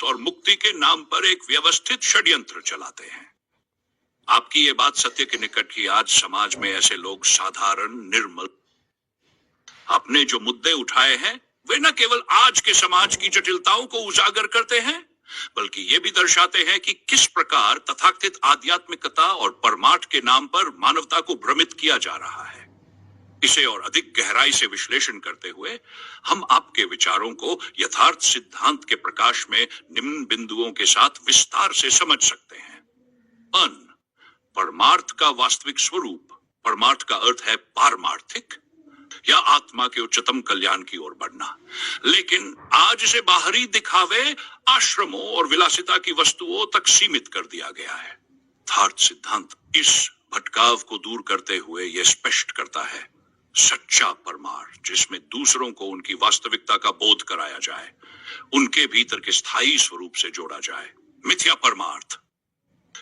और मुक्ति के नाम पर एक व्यवस्थित षड्यंत्र चलाते हैं। आपकी ये बात सत्य के निकट की। आज समाज में ऐसे लोग साधारण, निर्मल, आपने जो मुद्दे उठाए हैं वे न केवल आज के समाज की जटिलताओं को उजागर करते हैं, बल्कि ये भी दर्शाते हैं कि किस प्रकार तथाकथित आध्यात्मिकता और परमार्थ के नाम पर मानवता को भ्रमित किया जा रहा है। इसे और अधिक गहराई से विश्लेषण करते हुए हम आपके विचारों को यथार्थ सिद्धांत के प्रकाश में निम्न बिंदुओं के साथ विस्तार से समझ सकते हैं। परमार्थ का वास्तविक स्वरूप। परमार्थ का अर्थ है पारमार्थिक या आत्मा के उच्चतम कल्याण की ओर बढ़ना। लेकिन आज इसे बाहरी दिखावे, आश्रमों और विलासिता की वस्तुओं तक सीमित कर दिया गया है। यथार्थ सिद्धांत इस भटकाव को दूर करते हुए यह स्पष्ट करता है, सच्चा परमार्थ जिसमें दूसरों को उनकी वास्तविकता का बोध कराया जाए, उनके भीतर के स्थायी स्वरूप से जोड़ा जाए। मिथ्या परमार्थ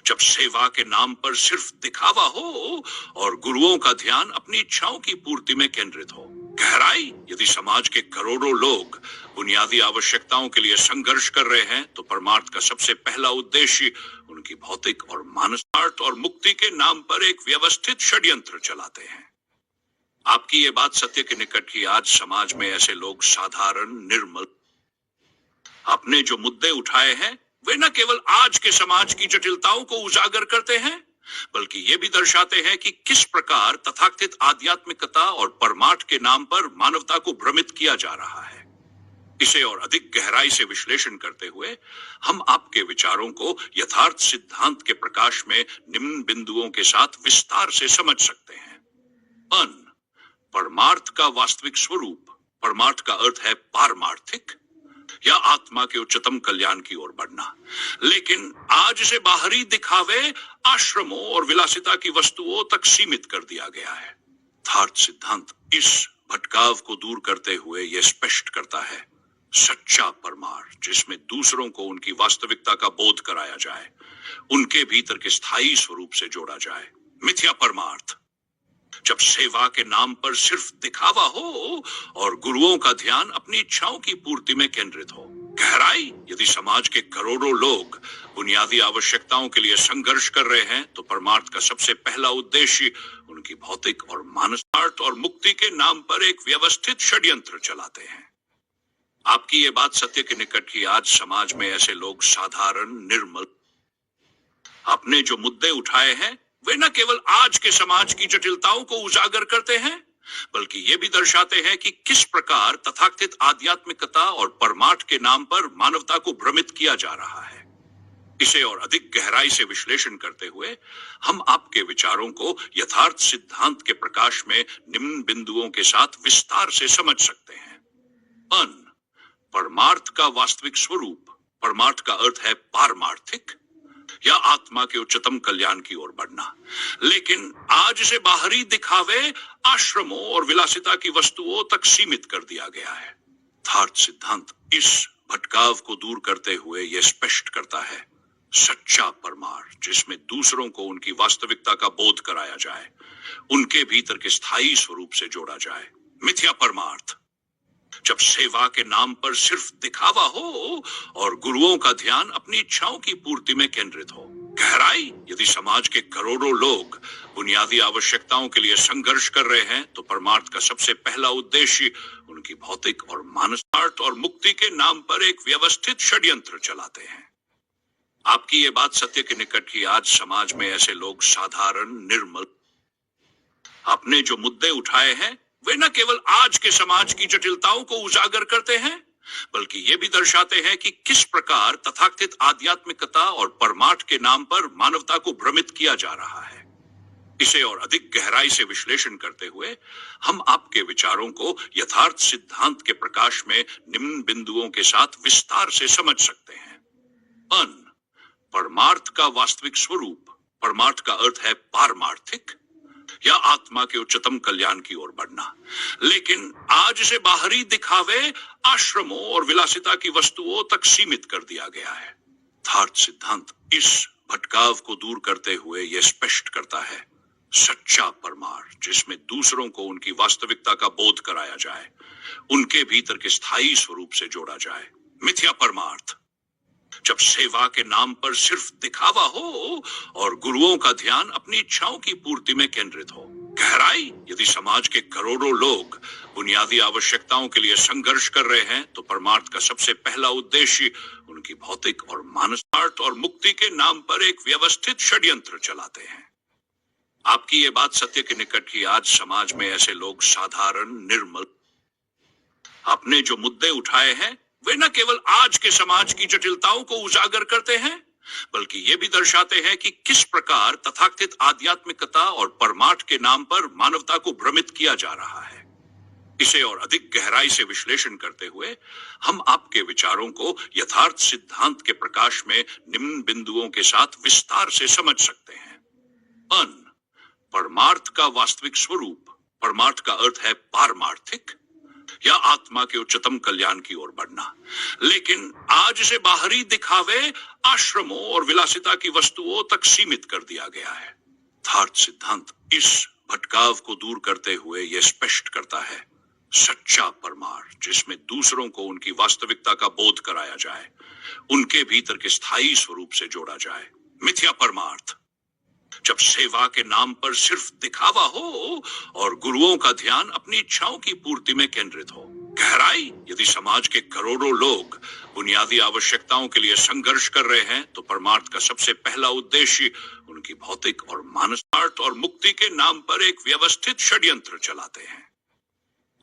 जब सेवा के नाम पर सिर्फ दिखावा हो और गुरुओं का ध्यान अपनी इच्छाओं की पूर्ति में केंद्रित हो। गहराई यदि समाज के करोड़ों लोग बुनियादी आवश्यकताओं के लिए संघर्ष कर रहे हैं, तो परमार्थ का सबसे पहला उद्देश्य उनकी भौतिक और मानसिक और मुक्ति के नाम पर एक व्यवस्थित षड्यंत्र चलाते हैं। आपकी ये बात सत्य के निकट की। आज समाज में ऐसे लोग साधारण, निर्मल, आपने जो मुद्दे उठाए हैं वे न केवल आज के समाज की जटिलताओं को उजागर करते हैं, बल्कि ये भी दर्शाते हैं कि किस प्रकार तथाकथित आध्यात्मिकता और परमार्थ के नाम पर मानवता को भ्रमित किया जा रहा है। इसे और अधिक गहराई से विश्लेषण करते हुए हम आपके विचारों को यथार्थ सिद्धांत के प्रकाश में निम्न बिंदुओं के साथ विस्तार से समझ सकते हैं। परमार्थ का वास्तविक स्वरूप। परमार्थ का अर्थ है पारमार्थिक या आत्मा के उच्चतम कल्याण की ओर बढ़ना। लेकिन आज इसे बाहरी दिखावे, आश्रमों और विलासिता की वस्तुओं तक सीमित कर दिया गया है। यथार्थ सिद्धांत इस भटकाव को दूर करते हुए यह स्पष्ट करता है, सच्चा परमार्थ जिसमें दूसरों को उनकी वास्तविकता का बोध कराया जाए, उनके भीतर के स्थायी स्वरूप से जोड़ा जाए। मिथ्या परमार्थ जब सेवा के नाम पर सिर्फ दिखावा हो और गुरुओं का ध्यान अपनी इच्छाओं की पूर्ति में केंद्रित हो। गहराई यदि समाज के करोड़ों लोग बुनियादी आवश्यकताओं के लिए संघर्ष कर रहे हैं, तो परमार्थ का सबसे पहला उद्देश्य उनकी भौतिक और मानसिक और मुक्ति के नाम पर एक व्यवस्थित षड्यंत्र चलाते हैं। आपकी ये बात सत्य के निकट की। आज समाज में ऐसे लोग साधारण, निर्मल, आपने जो मुद्दे उठाए हैं वे न केवल आज के समाज की जटिलताओं को उजागर करते हैं, बल्कि ये भी दर्शाते हैं कि किस प्रकार तथाकथित आध्यात्मिकता और परमार्थ के नाम पर मानवता को भ्रमित किया जा रहा है। इसे और अधिक गहराई से विश्लेषण करते हुए हम आपके विचारों को यथार्थ सिद्धांत के प्रकाश में निम्न बिंदुओं के साथ विस्तार से समझ सकते हैं। परमार्थ का वास्तविक स्वरूप। परमार्थ का अर्थ है पारमार्थिक या आत्मा के उच्चतम कल्याण की ओर बढ़ना। लेकिन आज इसे बाहरी दिखावे, आश्रमों और विलासिता की वस्तुओं तक सीमित कर दिया गया है। यथार्थ सिद्धांत इस भटकाव को दूर करते हुए यह स्पष्ट करता है, सच्चा परमार्थ जिसमें दूसरों को उनकी वास्तविकता का बोध कराया जाए, उनके भीतर के स्थायी स्वरूप से जोड़ा जाए। मिथ्या परमार्थ जब सेवा के नाम पर सिर्फ दिखावा हो और गुरुओं का ध्यान अपनी इच्छाओं की पूर्ति में केंद्रित हो। गहराई यदि समाज के करोड़ों लोग बुनियादी आवश्यकताओं के लिए संघर्ष कर रहे हैं, तो परमार्थ का सबसे पहला उद्देश्य उनकी भौतिक और मानसिक और मुक्ति के नाम पर एक व्यवस्थित षड्यंत्र चलाते हैं। आपकी ये बात सत्य के निकट की। आज समाज में ऐसे लोग साधारण, निर्मल, आपने जो मुद्दे उठाए हैं वे न केवल आज के समाज की जटिलताओं को उजागर करते हैं, बल्कि ये भी दर्शाते हैं कि किस प्रकार तथाकथित आध्यात्मिकता और परमार्थ के नाम पर मानवता को भ्रमित किया जा रहा है। इसे और अधिक गहराई से विश्लेषण करते हुए हम आपके विचारों को यथार्थ सिद्धांत के प्रकाश में निम्न बिंदुओं के साथ विस्तार से समझ सकते हैं। परमार्थ का वास्तविक स्वरूप। परमार्थ का अर्थ है पारमार्थिक या आत्मा के उच्चतम कल्याण की ओर बढ़ना। लेकिन आज इसे बाहरी दिखावे, आश्रमों और विलासिता की वस्तुओं तक सीमित कर दिया गया है। यथार्थ सिद्धांत इस भटकाव को दूर करते हुए यह स्पष्ट करता है, सच्चा परमार्थ जिसमें दूसरों को उनकी वास्तविकता का बोध कराया जाए, उनके भीतर के स्थायी स्वरूप से जोड़ा जाए। मिथ्या परमार्थ जब सेवा के नाम पर सिर्फ दिखावा हो और गुरुओं का ध्यान अपनी इच्छाओं की पूर्ति में केंद्रित हो। गहराई, यदि समाज के करोड़ों लोग बुनियादी आवश्यकताओं के लिए संघर्ष कर रहे हैं तो परमार्थ का सबसे पहला उद्देश्य उनकी भौतिक और मानसिक और मुक्ति के नाम पर एक व्यवस्थित षड्यंत्र चलाते हैं। आपकी ये बात सत्य के निकट की। आज समाज में ऐसे लोग साधारण, निर्मल, आपने जो मुद्दे उठाए हैं वे न केवल आज के समाज की जटिलताओं को उजागर करते हैं, बल्कि ये भी दर्शाते हैं कि किस प्रकार तथाकथित आध्यात्मिकता और परमार्थ के नाम पर मानवता को भ्रमित किया जा रहा है। इसे और अधिक गहराई से विश्लेषण करते हुए हम आपके विचारों को यथार्थ सिद्धांत के प्रकाश में निम्न बिंदुओं के साथ विस्तार से समझ सकते हैं। परमार्थ का वास्तविक स्वरूप। परमार्थ का अर्थ है पारमार्थिक या आत्मा के उच्चतम कल्याण की ओर बढ़ना, लेकिन आज इसे बाहरी दिखावे, आश्रमों और विलासिता की वस्तुओं तक सीमित कर दिया गया है। यथार्थ सिद्धांत इस भटकाव को दूर करते हुए यह स्पष्ट करता है, सच्चा परमार्थ जिसमें दूसरों को उनकी वास्तविकता का बोध कराया जाए, उनके भीतर के स्थायी स्वरूप से जोड़ा जाए। मिथ्या परमार्थ, जब सेवा के नाम पर सिर्फ दिखावा हो और गुरुओं का ध्यान अपनी इच्छाओं की पूर्ति में केंद्रित हो। गहराई, यदि समाज के करोड़ों लोग बुनियादी आवश्यकताओं के लिए संघर्ष कर रहे हैं तो परमार्थ का सबसे पहला उद्देश्य उनकी भौतिक और मानसिक और मुक्ति के नाम पर एक व्यवस्थित षड्यंत्र चलाते हैं।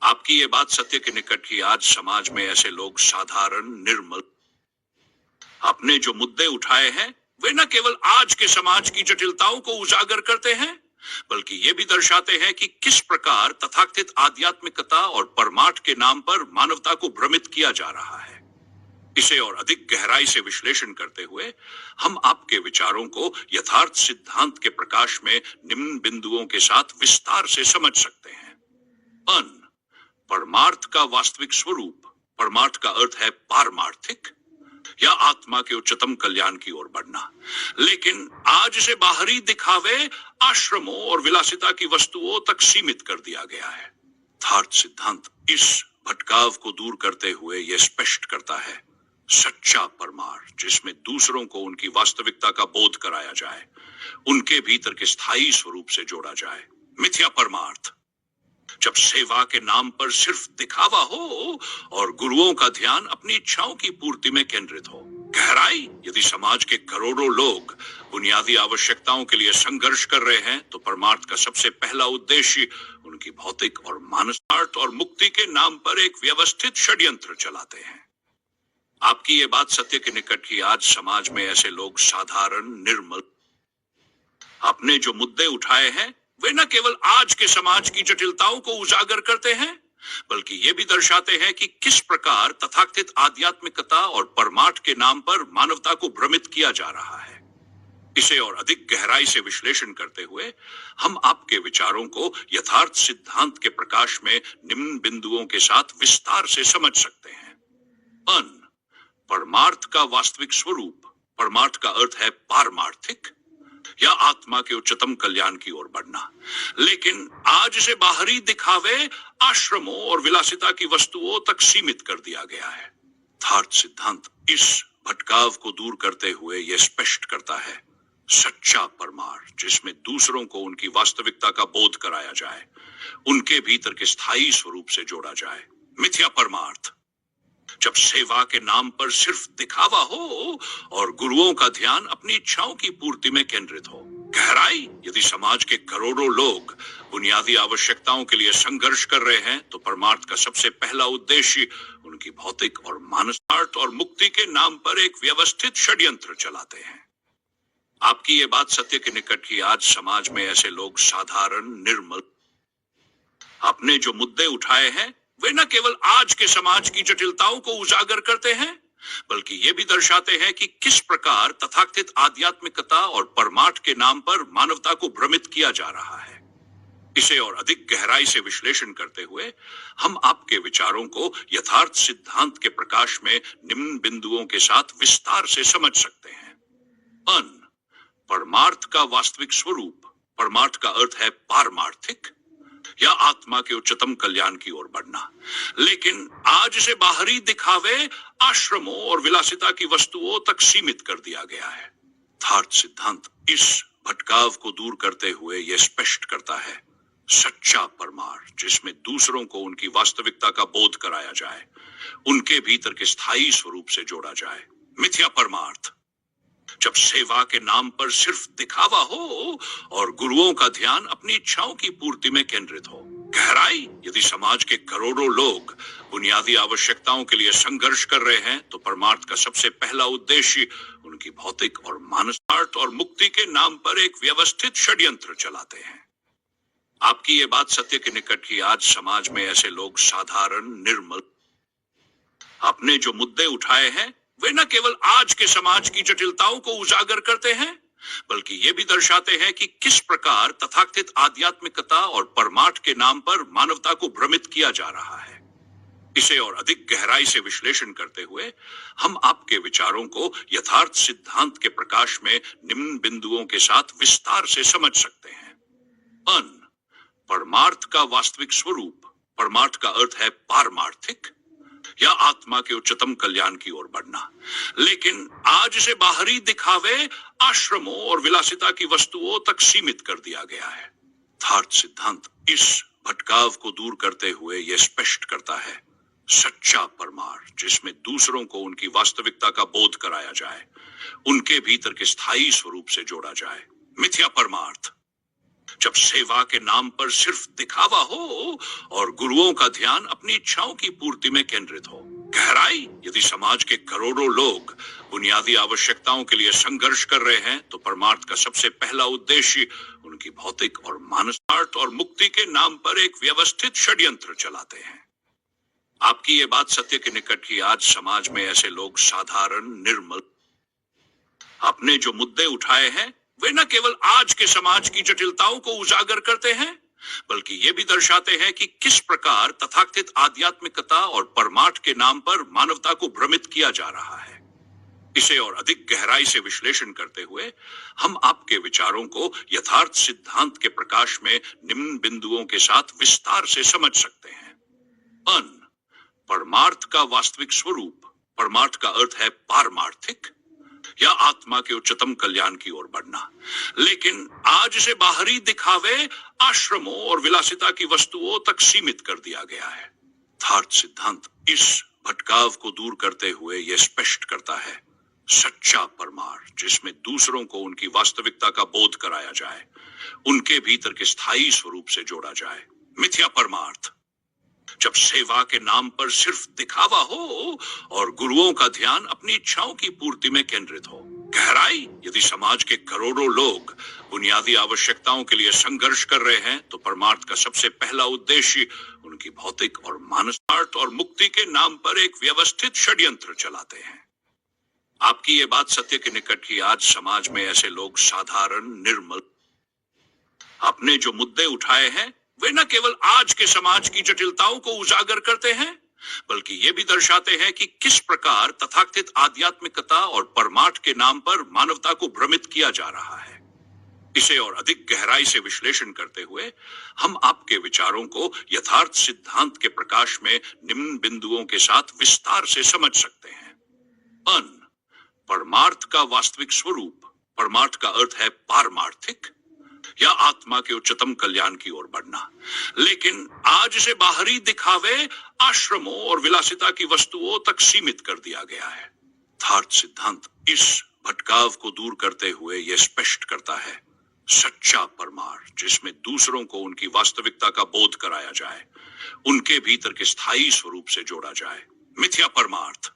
आपकी ये बात सत्य के निकट की। आज समाज में ऐसे लोग साधारण, निर्मल, आपने जो मुद्दे उठाए हैं वे न केवल आज के समाज की जटिलताओं को उजागर करते हैं, बल्कि ये भी दर्शाते हैं कि किस प्रकार तथाकथित आध्यात्मिकता और परमार्थ के नाम पर मानवता को भ्रमित किया जा रहा है। इसे और अधिक गहराई से विश्लेषण करते हुए हम आपके विचारों को यथार्थ सिद्धांत के प्रकाश में निम्न बिंदुओं के साथ विस्तार से समझ सकते हैं। परमार्थ का वास्तविक स्वरूप। परमार्थ का अर्थ है पारमार्थिक या आत्मा के उच्चतम कल्याण की ओर बढ़ना, लेकिन आज इसे बाहरी दिखावे, आश्रमों और विलासिता की वस्तुओं तक सीमित कर दिया गया है। यथार्थ सिद्धांत इस भटकाव को दूर करते हुए यह स्पष्ट करता है, सच्चा परमार्थ जिसमें दूसरों को उनकी वास्तविकता का बोध कराया जाए, उनके भीतर के स्थायी स्वरूप से जोड़ा जाए। मिथ्या परमार्थ, जब सेवा के नाम पर सिर्फ दिखावा हो और गुरुओं का ध्यान अपनी इच्छाओं की पूर्ति में केंद्रित हो। गहराई, यदि समाज के करोड़ों लोग बुनियादी आवश्यकताओं के लिए संघर्ष कर रहे हैं तो परमार्थ का सबसे पहला उद्देश्य उनकी भौतिक और मानसिक और मुक्ति के नाम पर एक व्यवस्थित षड्यंत्र चलाते हैं। आपकी ये बात सत्य के निकट की। आज समाज में ऐसे लोग साधारण, निर्मल, आपने जो मुद्दे उठाए हैं वे न केवल आज के समाज की जटिलताओं को उजागर करते हैं, बल्कि ये भी दर्शाते हैं कि किस प्रकार तथाकथित आध्यात्मिकता और परमार्थ के नाम पर मानवता को भ्रमित किया जा रहा है। इसे और अधिक गहराई से विश्लेषण करते हुए हम आपके विचारों को यथार्थ सिद्धांत के प्रकाश में निम्न बिंदुओं के साथ विस्तार से समझ सकते हैं। परमार्थ का वास्तविक स्वरूप। परमार्थ का अर्थ है पारमार्थिक या आत्मा के उच्चतम कल्याण की ओर बढ़ना, लेकिन आज इसे बाहरी दिखावे, आश्रमों और विलासिता की वस्तुओं तक सीमित कर दिया गया है। यथार्थ सिद्धांत इस भटकाव को दूर करते हुए यह स्पष्ट करता है, सच्चा परमार्थ जिसमें दूसरों को उनकी वास्तविकता का बोध कराया जाए, उनके भीतर के स्थायी स्वरूप से जोड़ा जाए। मिथ्या परमार्थ, जब सेवा के नाम पर सिर्फ दिखावा हो और गुरुओं का ध्यान अपनी इच्छाओं की पूर्ति में केंद्रित हो। गहराई, यदि समाज के करोड़ों लोग बुनियादी आवश्यकताओं के लिए संघर्ष कर रहे हैं तो परमार्थ का सबसे पहला उद्देश्य उनकी भौतिक और मानसिक और मुक्ति के नाम पर एक व्यवस्थित षड्यंत्र चलाते हैं। आपकी ये बात सत्य के निकट की। आज समाज में ऐसे लोग साधारण, निर्मल, आपने जो मुद्दे उठाए हैं वे न केवल आज के समाज की जटिलताओं को उजागर करते हैं, बल्कि ये भी दर्शाते हैं कि किस प्रकार तथाकथित आध्यात्मिकता और परमार्थ के नाम पर मानवता को भ्रमित किया जा रहा है। इसे और अधिक गहराई से विश्लेषण करते हुए हम आपके विचारों को यथार्थ सिद्धांत के प्रकाश में निम्न बिंदुओं के साथ विस्तार से समझ सकते हैं। परमार्थ का वास्तविक स्वरूप। परमार्थ का अर्थ है पारमार्थिक या आत्मा के उच्चतम कल्याण की ओर बढ़ना। लेकिन आज इसे बाहरी दिखावे, आश्रमों और विलासिता की वस्तुओं तक सीमित कर दिया गया है। यथार्थ सिद्धांत इस भटकाव को दूर करते हुए यह स्पष्ट करता है, सच्चा परमार्थ जिसमें दूसरों को उनकी वास्तविकता का बोध कराया जाए, उनके भीतर के स्थायी स्वरूप से जोड़ा जाए। मिथ्या परमार्थ जब सेवा के नाम पर सिर्फ दिखावा हो और गुरुओं का ध्यान अपनी इच्छाओं की पूर्ति में केंद्रित हो। गहराई यदि समाज के करोड़ों लोग बुनियादी आवश्यकताओं के लिए संघर्ष कर रहे हैं, तो परमार्थ का सबसे पहला उद्देश्य उनकी भौतिक और मानसिक और मुक्ति के नाम पर एक व्यवस्थित षड्यंत्र चलाते हैं। आपकी ये बात सत्य के निकट की। आज समाज में ऐसे लोग साधारण, निर्मल, आपने जो मुद्दे उठाए हैं वे न केवल आज के समाज की जटिलताओं को उजागर करते हैं, बल्कि ये भी दर्शाते हैं कि किस प्रकार तथाकथित आध्यात्मिकता और परमार्थ के नाम पर मानवता को भ्रमित किया जा रहा है। इसे और अधिक गहराई से विश्लेषण करते हुए हम आपके विचारों को यथार्थ सिद्धांत के प्रकाश में निम्न बिंदुओं के साथ विस्तार से समझ सकते हैं। परमार्थ का वास्तविक स्वरूप। परमार्थ का अर्थ है पारमार्थिक या आत्मा के उच्चतम कल्याण की ओर बढ़ना। लेकिन आज इसे बाहरी दिखावे, आश्रमों और विलासिता की वस्तुओं तक सीमित कर दिया गया है। यथार्थ सिद्धांत इस भटकाव को दूर करते हुए यह स्पष्ट करता है, सच्चा परमार्थ जिसमें दूसरों को उनकी वास्तविकता का बोध कराया जाए, उनके भीतर के स्थायी स्वरूप से जोड़ा जाए। मिथ्या परमार्थ जब सेवा के नाम पर सिर्फ दिखावा हो और गुरुओं का ध्यान अपनी इच्छाओं की पूर्ति में केंद्रित हो। गहराई यदि समाज के करोड़ों लोग बुनियादी आवश्यकताओं के लिए संघर्ष कर रहे हैं, तो परमार्थ का सबसे पहला उद्देश्य उनकी भौतिक और मानसिक और मुक्ति के नाम पर एक व्यवस्थित षड्यंत्र चलाते हैं। आपकी ये बात सत्य के निकट की। आज समाज में ऐसे लोग साधारण, निर्मल, आपने जो मुद्दे उठाए हैं वे न केवल आज के समाज की जटिलताओं को उजागर करते हैं, बल्कि ये भी दर्शाते हैं कि किस प्रकार तथाकथित आध्यात्मिकता और परमार्थ के नाम पर मानवता को भ्रमित किया जा रहा है। इसे और अधिक गहराई से विश्लेषण करते हुए हम आपके विचारों को यथार्थ सिद्धांत के प्रकाश में निम्न बिंदुओं के साथ विस्तार से समझ सकते हैं। परमार्थ का वास्तविक स्वरूप। परमार्थ का अर्थ है पारमार्थिक या आत्मा के उच्चतम कल्याण की ओर बढ़ना। लेकिन आज इसे बाहरी दिखावे, आश्रमों और विलासिता की वस्तुओं तक सीमित कर दिया गया है। यथार्थ सिद्धांत इस भटकाव को दूर करते हुए यह स्पष्ट करता है, सच्चा परमार्थ जिसमें दूसरों को उनकी वास्तविकता का बोध कराया जाए, उनके भीतर के स्थायी स्वरूप से जोड़ा जाए। मिथ्या परमार्थ जब सेवा के नाम पर सिर्फ दिखावा हो और गुरुओं का ध्यान अपनी इच्छाओं की पूर्ति में केंद्रित हो। गहराई यदि समाज के करोड़ों लोग बुनियादी आवश्यकताओं के लिए संघर्ष कर रहे हैं, तो परमार्थ का सबसे पहला उद्देश्य उनकी भौतिक और मानसिक और मुक्ति के नाम पर एक व्यवस्थित षड्यंत्र चलाते हैं। आपकी ये बात सत्य के निकट की। आज समाज में ऐसे लोग साधारण, निर्मल, आपने जो मुद्दे उठाए हैं वे न केवल आज के समाज की जटिलताओं को उजागर करते हैं, बल्कि ये भी दर्शाते हैं कि किस प्रकार तथाकथित आध्यात्मिकता और परमार्थ के नाम पर मानवता को भ्रमित किया जा रहा है। इसे और अधिक गहराई से विश्लेषण करते हुए हम आपके विचारों को यथार्थ सिद्धांत के प्रकाश में निम्न बिंदुओं के साथ विस्तार से समझ सकते हैं। परमार्थ का वास्तविक स्वरूप। परमार्थ का अर्थ है पारमार्थिक या आत्मा के उच्चतम कल्याण की ओर बढ़ना। लेकिन आज इसे बाहरी दिखावे, आश्रमों और विलासिता की वस्तुओं तक सीमित कर दिया गया है। यथार्थ सिद्धांत इस भटकाव को दूर करते हुए यह स्पष्ट करता है, सच्चा परमार्थ जिसमें दूसरों को उनकी वास्तविकता का बोध कराया जाए, उनके भीतर के स्थायी स्वरूप से जोड़ा जाए। मिथ्या परमार्थ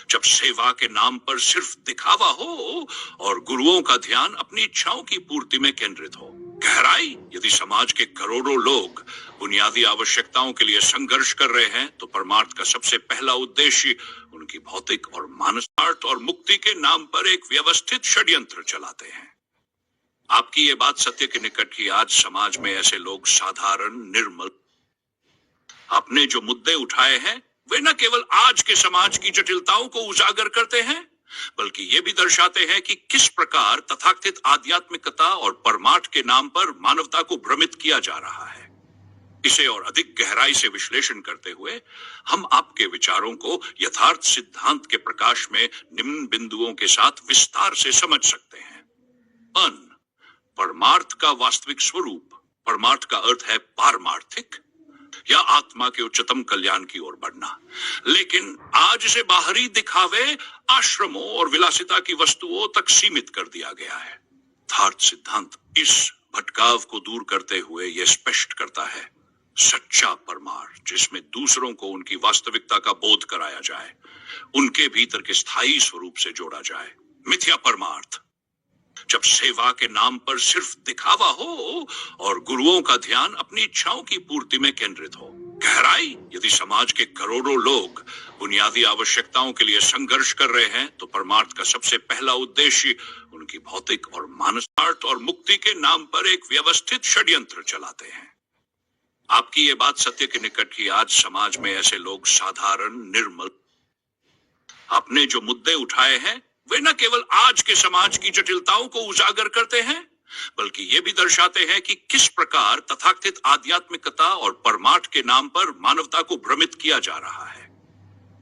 जब सेवा के नाम पर सिर्फ दिखावा हो और गुरुओं का ध्यान अपनी इच्छाओं की पूर्ति में केंद्रित हो। गहराई यदि समाज के करोड़ों लोग बुनियादी आवश्यकताओं के लिए संघर्ष कर रहे हैं, तो परमार्थ का सबसे पहला उद्देश्य उनकी भौतिक और मानसिक और मुक्ति के नाम पर एक व्यवस्थित षड्यंत्र चलाते हैं। आपकी ये बात सत्य के निकट की। आज समाज में ऐसे लोग साधारण, निर्मल, आपने जो मुद्दे उठाए हैं वे न केवल आज के समाज की जटिलताओं को उजागर करते हैं, बल्कि ये भी दर्शाते हैं कि किस प्रकार तथाकथित आध्यात्मिकता और परमार्थ के नाम पर मानवता को भ्रमित किया जा रहा है। इसे और अधिक गहराई से विश्लेषण करते हुए हम आपके विचारों को यथार्थ सिद्धांत के प्रकाश में निम्न बिंदुओं के साथ विस्तार से समझ सकते हैं। अन परमार्थ का वास्तविक स्वरूप। परमार्थ का अर्थ है पारमार्थिक या आत्मा के उच्चतम कल्याण की ओर बढ़ना, लेकिन आज इसे बाहरी दिखावे, आश्रमों और विलासिता की वस्तुओं तक सीमित कर दिया गया है। यथार्थ सिद्धांत इस भटकाव को दूर करते हुए यह स्पष्ट करता है, सच्चा परमार्थ जिसमें दूसरों को उनकी वास्तविकता का बोध कराया जाए, उनके भीतर के स्थायी स्वरूप से जोड़ा जाए। मिथ्या परमार्थ जब सेवा के नाम पर सिर्फ दिखावा हो और गुरुओं का ध्यान अपनी इच्छाओं की पूर्ति में केंद्रित हो। गहराई यदि समाज के करोड़ों लोग बुनियादी आवश्यकताओं के लिए संघर्ष कर रहे हैं, तो परमार्थ का सबसे पहला उद्देश्य उनकी भौतिक और मानसिक और मुक्ति के नाम पर एक व्यवस्थित षड्यंत्र चलाते हैं। आपकी ये बात सत्य के निकट ही आज समाज में ऐसे लोग साधारण, निर्मल, आपने जो मुद्दे उठाए हैं वे न केवल आज के समाज की जटिलताओं को उजागर करते हैं, बल्कि ये भी दर्शाते हैं कि किस प्रकार तथाकथित आध्यात्मिकता और परमार्थ के नाम पर मानवता को भ्रमित किया जा रहा है।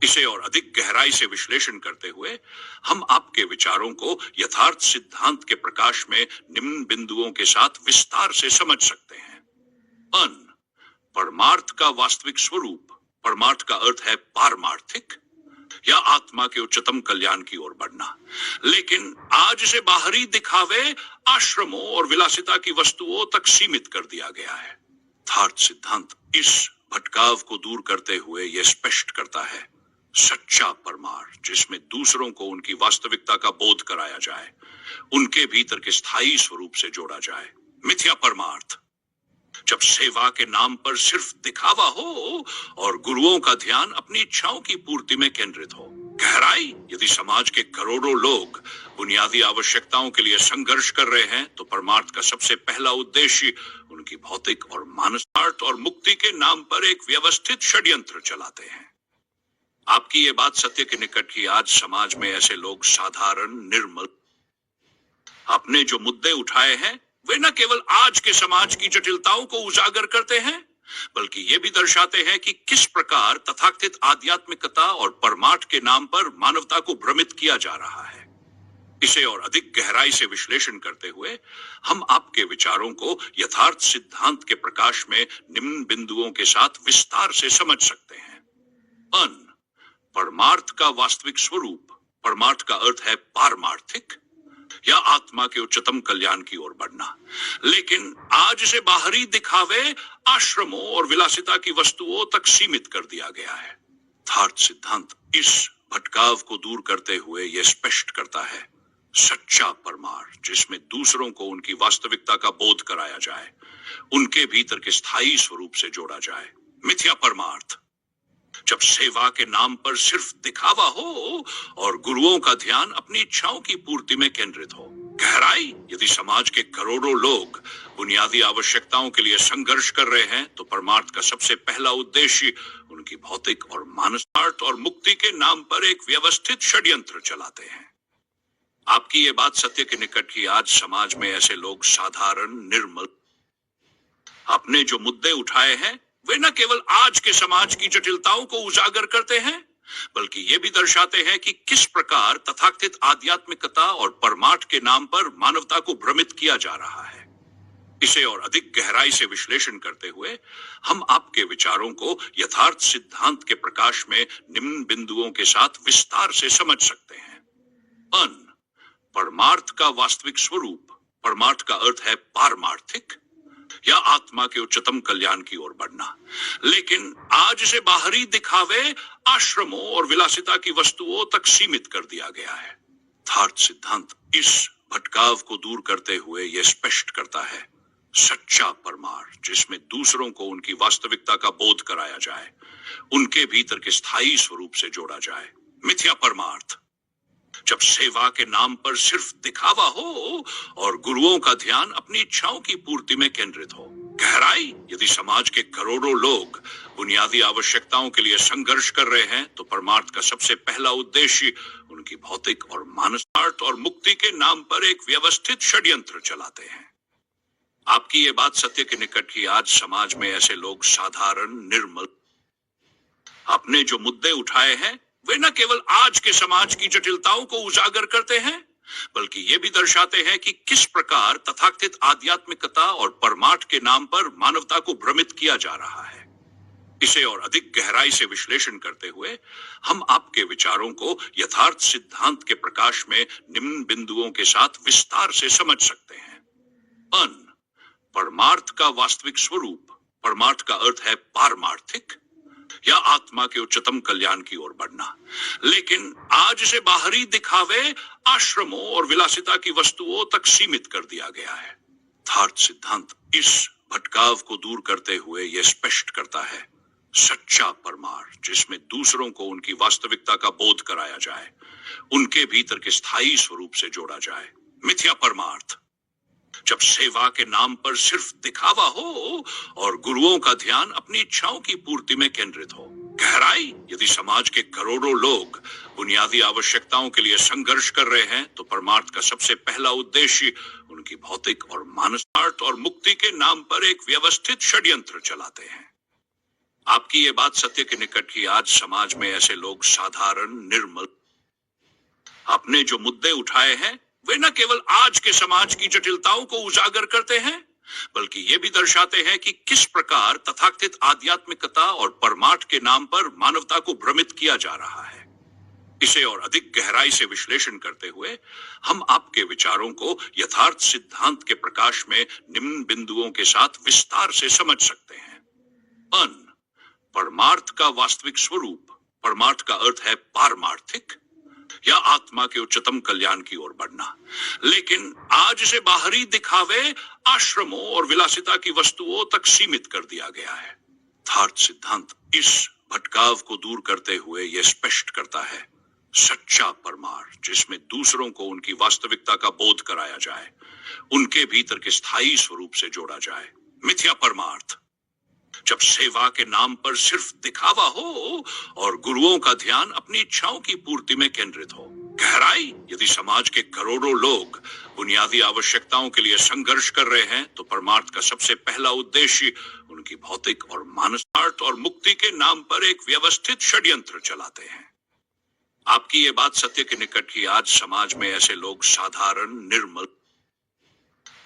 इसे और अधिक गहराई से विश्लेषण करते हुए हम आपके विचारों को यथार्थ सिद्धांत के प्रकाश में निम्न बिंदुओं के साथ विस्तार से समझ सकते हैं। अन परमार्थ का वास्तविक स्वरूप। परमार्थ का अर्थ है पारमार्थिक या आत्मा के उच्चतम कल्याण की ओर बढ़ना, लेकिन आज इसे बाहरी दिखावे, आश्रमों और विलासिता की वस्तुओं तक सीमित कर दिया गया है। यथार्थ सिद्धांत इस भटकाव को दूर करते हुए यह स्पष्ट करता है, सच्चा परमार्थ जिसमें दूसरों को उनकी वास्तविकता का बोध कराया जाए, उनके भीतर के स्थायी स्वरूप से जोड़ा जाए। मिथ्या परमार्थ जब सेवा के नाम पर सिर्फ दिखावा हो और गुरुओं का ध्यान अपनी इच्छाओं की पूर्ति में केंद्रित हो। गहराई यदि समाज के करोड़ों लोग बुनियादी आवश्यकताओं के लिए संघर्ष कर रहे हैं, तो परमार्थ का सबसे पहला उद्देश्य उनकी भौतिक और मानसिक और मुक्ति के नाम पर एक व्यवस्थित षड्यंत्र चलाते हैं। आपकी ये बात सत्य के निकट ही आज समाज में ऐसे लोग साधारण, निर्मल, आपने जो मुद्दे उठाए हैं वे न केवल आज के समाज की जटिलताओं को उजागर करते हैं, बल्कि ये भी दर्शाते हैं कि किस प्रकार तथाकथित आध्यात्मिकता और परमार्थ के नाम पर मानवता को भ्रमित किया जा रहा है। इसे और अधिक गहराई से विश्लेषण करते हुए हम आपके विचारों को यथार्थ सिद्धांत के प्रकाश में निम्न बिंदुओं के साथ विस्तार से समझ सकते हैं। अन परमार्थ का वास्तविक स्वरूप। परमार्थ का अर्थ है पारमार्थिक या आत्मा के उच्चतम कल्याण की ओर बढ़ना, लेकिन आज इसे बाहरी दिखावे, आश्रमों और विलासिता की वस्तुओं तक सीमित कर दिया गया है। यथार्थ सिद्धांत इस भटकाव को दूर करते हुए यह स्पष्ट करता है, सच्चा परमार्थ जिसमें दूसरों को उनकी वास्तविकता का बोध कराया जाए, उनके भीतर के स्थायी स्वरूप से जोड़ा जाए। मिथ्या परमार्थ जब सेवा के नाम पर सिर्फ दिखावा हो और गुरुओं का ध्यान अपनी इच्छाओं की पूर्ति में केंद्रित हो। गहराई यदि समाज के करोड़ों लोग बुनियादी आवश्यकताओं के लिए संघर्ष कर रहे हैं, तो परमार्थ का सबसे पहला उद्देश्य उनकी भौतिक और मानसिक और मुक्ति के नाम पर एक व्यवस्थित षड्यंत्र चलाते हैं। आपकी ये बात सत्य के निकट ही आज समाज में ऐसे लोग साधारण, निर्मल, आपने जो मुद्दे उठाए हैं वे न केवल आज के समाज की जटिलताओं को उजागर करते हैं, बल्कि ये भी दर्शाते हैं कि किस प्रकार तथाकथित आध्यात्मिकता और परमार्थ के नाम पर मानवता को भ्रमित किया जा रहा है। इसे और अधिक गहराई से विश्लेषण करते हुए हम आपके विचारों को यथार्थ सिद्धांत के प्रकाश में निम्न बिंदुओं के साथ विस्तार से समझ सकते हैं। अन परमार्थ का वास्तविक स्वरूप। परमार्थ का अर्थ है पारमार्थिक या आत्मा के उच्चतम कल्याण की ओर बढ़ना, लेकिन आज इसे बाहरी दिखावे, आश्रमों और विलासिता की वस्तुओं तक सीमित कर दिया गया है। यथार्थ सिद्धांत इस भटकाव को दूर करते हुए यह स्पष्ट करता है, सच्चा परमार्थ जिसमें दूसरों को उनकी वास्तविकता का बोध कराया जाए, उनके भीतर के स्थायी स्वरूप से जोड़ा जाए। मिथ्या परमार्थ जब सेवा के नाम पर सिर्फ दिखावा हो और गुरुओं का ध्यान अपनी इच्छाओं की पूर्ति में केंद्रित हो। गहराई यदि समाज के करोड़ों लोग बुनियादी आवश्यकताओं के लिए संघर्ष कर रहे हैं, तो परमार्थ का सबसे पहला उद्देश्य उनकी भौतिक और मानसिक और मुक्ति के नाम पर एक व्यवस्थित षड्यंत्र चलाते हैं। आपकी ये बात सत्य के निकट ही आज समाज में ऐसे लोग साधारण निर्मल आपने जो मुद्दे उठाए हैं वे न केवल आज के समाज की जटिलताओं को उजागर करते हैं बल्कि ये भी दर्शाते हैं कि किस प्रकार तथाकथित आध्यात्मिकता और परमार्थ के नाम पर मानवता को भ्रमित किया जा रहा है। इसे और अधिक गहराई से विश्लेषण करते हुए हम आपके विचारों को यथार्थ सिद्धांत के प्रकाश में निम्न बिंदुओं के साथ विस्तार से समझ सकते हैं। परमार्थ का वास्तविक स्वरूप। परमार्थ का अर्थ है पारमार्थिक या आत्मा के उच्चतम कल्याण की ओर बढ़ना, लेकिन आज इसे बाहरी दिखावे, आश्रमों और विलासिता की वस्तुओं तक सीमित कर दिया गया है। यथार्थ सिद्धांत इस भटकाव को दूर करते हुए यह स्पष्ट करता है सच्चा परमार्थ जिसमें दूसरों को उनकी वास्तविकता का बोध कराया जाए, उनके भीतर के स्थायी स्वरूप से जोड़ा जाए। मिथ्या परमार्थ जब सेवा के नाम पर सिर्फ दिखावा हो और गुरुओं का ध्यान अपनी इच्छाओं की पूर्ति में केंद्रित हो। गहराई यदि समाज के करोड़ों लोग बुनियादी आवश्यकताओं के लिए संघर्ष कर रहे हैं तो परमार्थ का सबसे पहला उद्देश्य उनकी भौतिक और मानसिक और मुक्ति के नाम पर एक व्यवस्थित षड्यंत्र चलाते हैं। आपकी ये बात सत्य के निकट ही आज समाज में ऐसे लोग साधारण निर्मल आपने जो मुद्दे उठाए हैं वे न केवल आज के समाज की जटिलताओं को उजागर करते हैं बल्कि ये भी दर्शाते हैं कि किस प्रकार तथाकथित आध्यात्मिकता और परमार्थ के नाम पर मानवता को भ्रमित किया जा रहा है। इसे और अधिक गहराई से विश्लेषण करते हुए हम आपके विचारों को यथार्थ सिद्धांत के प्रकाश में निम्न बिंदुओं के साथ विस्तार से समझ सकते हैं। परमार्थ का वास्तविक स्वरूप। परमार्थ का अर्थ है पारमार्थिक या आत्मा के उच्चतम कल्याण की ओर बढ़ना, लेकिन आज इसे बाहरी दिखावे, आश्रमों और विलासिता की वस्तुओं तक सीमित कर दिया गया है। यथार्थ सिद्धांत इस भटकाव को दूर करते हुए यह स्पष्ट करता है सच्चा परमार्थ जिसमें दूसरों को उनकी वास्तविकता का बोध कराया जाए, उनके भीतर के स्थायी स्वरूप से जोड़ा जाए। मिथ्या परमार्थ जब सेवा के नाम पर सिर्फ दिखावा हो और गुरुओं का ध्यान अपनी इच्छाओं की पूर्ति में केंद्रित हो। गहराई यदि समाज के करोड़ों लोग बुनियादी आवश्यकताओं के लिए संघर्ष कर रहे हैं तो परमार्थ का सबसे पहला उद्देश्य उनकी भौतिक और मानसिक और मुक्ति के नाम पर एक व्यवस्थित षड्यंत्र चलाते हैं। आपकी ये बात सत्य के निकट ही आज समाज में ऐसे लोग साधारण निर्मल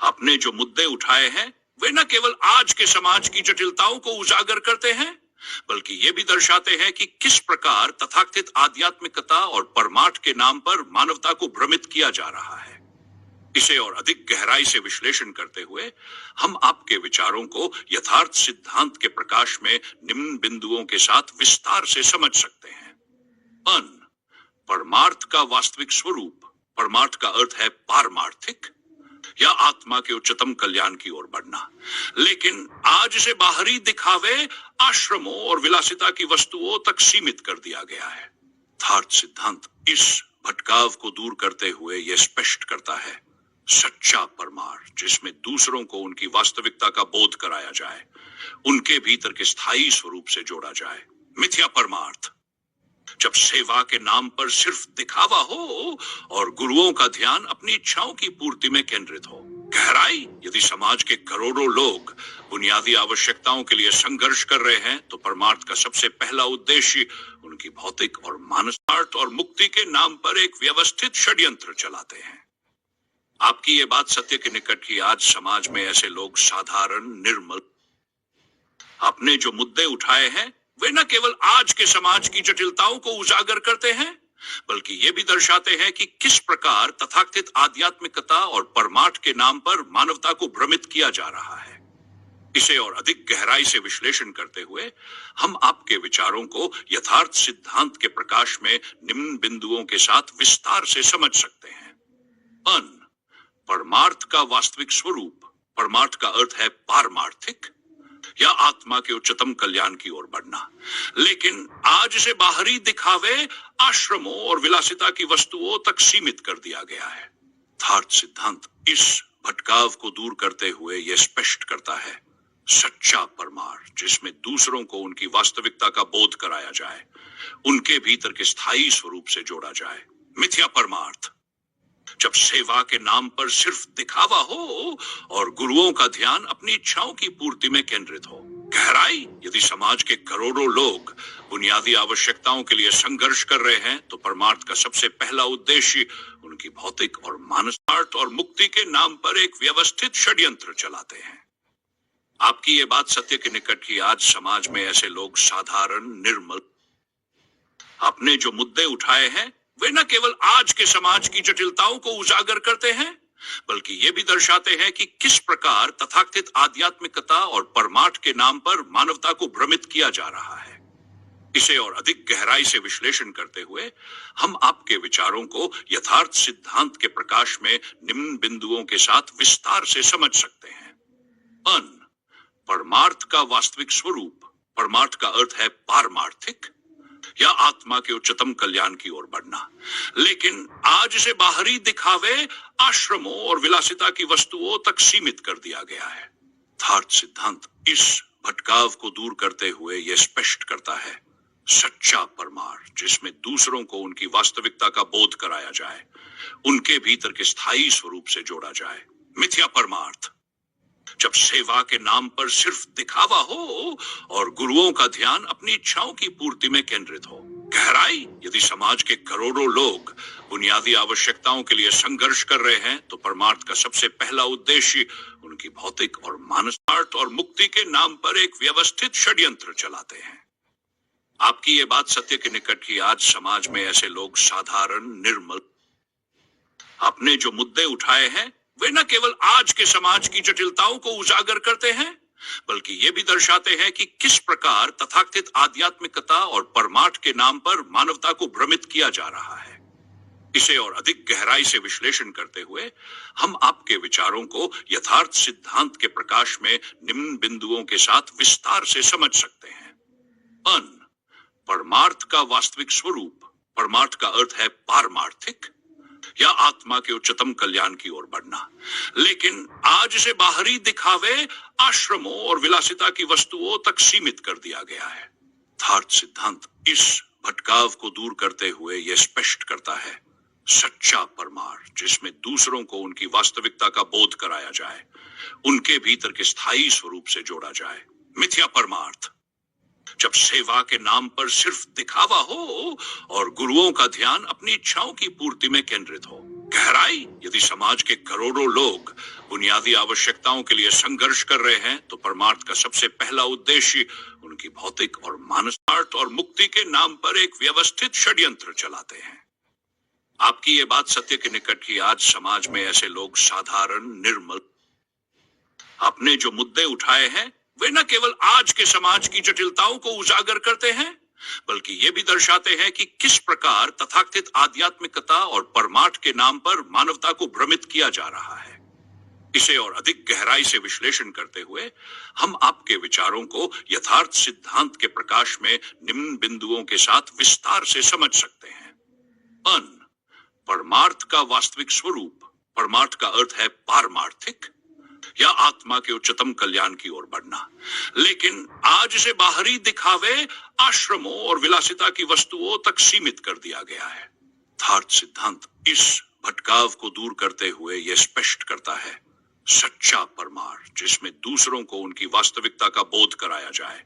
आपने जो मुद्दे उठाए हैं वे न केवल आज के समाज की जटिलताओं को उजागर करते हैं बल्कि ये भी दर्शाते हैं कि किस प्रकार तथाकथित आध्यात्मिकता और परमार्थ के नाम पर मानवता को भ्रमित किया जा रहा है। इसे और अधिक गहराई से विश्लेषण करते हुए हम आपके विचारों को यथार्थ सिद्धांत के प्रकाश में निम्न बिंदुओं के साथ विस्तार से समझ सकते हैं। परमार्थ का वास्तविक स्वरूप। परमार्थ का अर्थ है पारमार्थिक या आत्मा के उच्चतम कल्याण की ओर बढ़ना, लेकिन आज इसे बाहरी दिखावे, आश्रमों और विलासिता की वस्तुओं तक सीमित कर दिया गया है। यथार्थ सिद्धांत इस भटकाव को दूर करते हुए यह स्पष्ट करता है सच्चा परमार्थ जिसमें दूसरों को उनकी वास्तविकता का बोध कराया जाए, उनके भीतर के स्थायी स्वरूप से जोड़ा जाए। मिथ्या परमार्थ जब सेवा के नाम पर सिर्फ दिखावा हो और गुरुओं का ध्यान अपनी इच्छाओं की पूर्ति में केंद्रित हो। गहराई यदि समाज के करोड़ों लोग बुनियादी आवश्यकताओं के लिए संघर्ष कर रहे हैं तो परमार्थ का सबसे पहला उद्देश्य उनकी भौतिक और मानसिक और मुक्ति के नाम पर एक व्यवस्थित षड्यंत्र चलाते हैं। आपकी ये बात सत्य के निकट ही आज समाज में ऐसे लोग साधारण निर्मल आपने जो मुद्दे उठाए हैं वे न केवल आज के समाज की जटिलताओं को उजागर करते हैं बल्कि ये भी दर्शाते हैं कि किस प्रकार तथाकथित आध्यात्मिकता और परमार्थ के नाम पर मानवता को भ्रमित किया जा रहा है। इसे और अधिक गहराई से विश्लेषण करते हुए हम आपके विचारों को यथार्थ सिद्धांत के प्रकाश में निम्न बिंदुओं के साथ विस्तार से समझ सकते हैं। परमार्थ का वास्तविक स्वरूप। परमार्थ का अर्थ है पारमार्थिक या आत्मा के उच्चतम कल्याण की ओर बढ़ना, लेकिन आज इसे बाहरी दिखावे, आश्रमों और विलासिता की वस्तुओं तक सीमित कर दिया गया है। यथार्थ सिद्धांत इस भटकाव को दूर करते हुए यह स्पष्ट करता है सच्चा परमार्थ जिसमें दूसरों को उनकी वास्तविकता का बोध कराया जाए, उनके भीतर के स्थायी स्वरूप से जोड़ा जाए। मिथ्या परमार्थ जब सेवा के नाम पर सिर्फ दिखावा हो और गुरुओं का ध्यान अपनी इच्छाओं की पूर्ति में केंद्रित हो। गहराई, यदि समाज के करोड़ों लोग बुनियादी आवश्यकताओं के लिए संघर्ष कर रहे हैं तो परमार्थ का सबसे पहला उद्देश्य उनकी भौतिक और मानसिक और मुक्ति के नाम पर एक व्यवस्थित षड्यंत्र चलाते हैं। आपकी ये बात सत्य के निकट की। आज समाज में ऐसे लोग साधारण, निर्मल, आपने जो मुद्दे उठाए हैं वे न केवल आज के समाज की जटिलताओं को उजागर करते हैं, बल्कि ये भी दर्शाते हैं कि किस प्रकार तथाकथित आध्यात्मिकता और परमार्थ के नाम पर मानवता को भ्रमित किया जा रहा है। इसे और अधिक गहराई से विश्लेषण करते हुए हम आपके विचारों को यथार्थ सिद्धांत के प्रकाश में निम्न बिंदुओं के साथ विस्तार से समझ सकते हैं। परमार्थ का वास्तविक स्वरूप। परमार्थ का अर्थ है पारमार्थिक या आत्मा के उच्चतम कल्याण की ओर बढ़ना, लेकिन आज इसे बाहरी दिखावे, आश्रमों और विलासिता की वस्तुओं तक सीमित कर दिया गया है। यथार्थ सिद्धांत इस भटकाव को दूर करते हुए यह स्पष्ट करता है, सच्चा परमार्थ जिसमें दूसरों को उनकी वास्तविकता का बोध कराया जाए, उनके भीतर के स्थायी स्वरूप से जोड़ा जाए। मिथ्या परमार्थ, जब सेवा के नाम पर सिर्फ दिखावा हो और गुरुओं का ध्यान अपनी इच्छाओं की पूर्ति में केंद्रित हो। गहराई, यदि समाज के करोड़ों लोग बुनियादी आवश्यकताओं के लिए संघर्ष कर रहे हैं तो परमार्थ का सबसे पहला उद्देश्य उनकी भौतिक और मानसिक और मुक्ति के नाम पर एक व्यवस्थित षड्यंत्र चलाते हैं। आपकी ये बात सत्य के निकट की। आज समाज में ऐसे लोग साधारण, निर्मल, आपने जो मुद्दे उठाए हैं वे न केवल आज के समाज की जटिलताओं को उजागर करते हैं, बल्कि ये भी दर्शाते हैं कि किस प्रकार तथाकथित आध्यात्मिकता और परमार्थ के नाम पर मानवता को भ्रमित किया जा रहा है। इसे और अधिक गहराई से विश्लेषण करते हुए हम आपके विचारों को यथार्थ सिद्धांत के प्रकाश में निम्न बिंदुओं के साथ विस्तार से समझ सकते हैं। परमार्थ का वास्तविक स्वरूप। परमार्थ का अर्थ है पारमार्थिक या आत्मा के उच्चतम कल्याण की ओर बढ़ना, लेकिन आज इसे बाहरी दिखावे, आश्रमों और विलासिता की वस्तुओं तक सीमित कर दिया गया है। यथार्थ सिद्धांत इस भटकाव को दूर करते हुए यह स्पष्ट करता है, सच्चा परमार्थ जिसमें दूसरों को उनकी वास्तविकता का बोध कराया जाए, उनके भीतर के स्थायी स्वरूप से जोड़ा जाए। मिथ्या परमार्थ, जब सेवा के नाम पर सिर्फ दिखावा हो और गुरुओं का ध्यान अपनी इच्छाओं की पूर्ति में केंद्रित हो। गहराई, यदि समाज के करोड़ों लोग बुनियादी आवश्यकताओं के लिए संघर्ष कर रहे हैं तो परमार्थ का सबसे पहला उद्देश्य उनकी भौतिक और मानसिक और मुक्ति के नाम पर एक व्यवस्थित षड्यंत्र चलाते हैं। आपकी ये बात सत्य के निकट की। आज समाज में ऐसे लोग साधारण, निर्मल, आपने जो मुद्दे उठाए हैं वे न केवल आज के समाज की जटिलताओं को उजागर करते हैं, बल्कि ये भी दर्शाते हैं कि किस प्रकार तथाकथित आध्यात्मिकता और परमार्थ के नाम पर मानवता को भ्रमित किया जा रहा है। इसे और अधिक गहराई से विश्लेषण करते हुए हम आपके विचारों को यथार्थ सिद्धांत के प्रकाश में निम्न बिंदुओं के साथ विस्तार से समझ सकते हैं। परमार्थ का वास्तविक स्वरूप। परमार्थ का अर्थ है पारमार्थिक या आत्मा के उच्चतम कल्याण की ओर बढ़ना, लेकिन आज इसे बाहरी दिखावे, आश्रमों और विलासिता की वस्तुओं तक सीमित कर दिया गया है। यथार्थ सिद्धांत इस भटकाव को दूर करते हुए यह स्पष्ट करता है, सच्चा परमार्थ जिसमें दूसरों को उनकी वास्तविकता का बोध कराया जाए,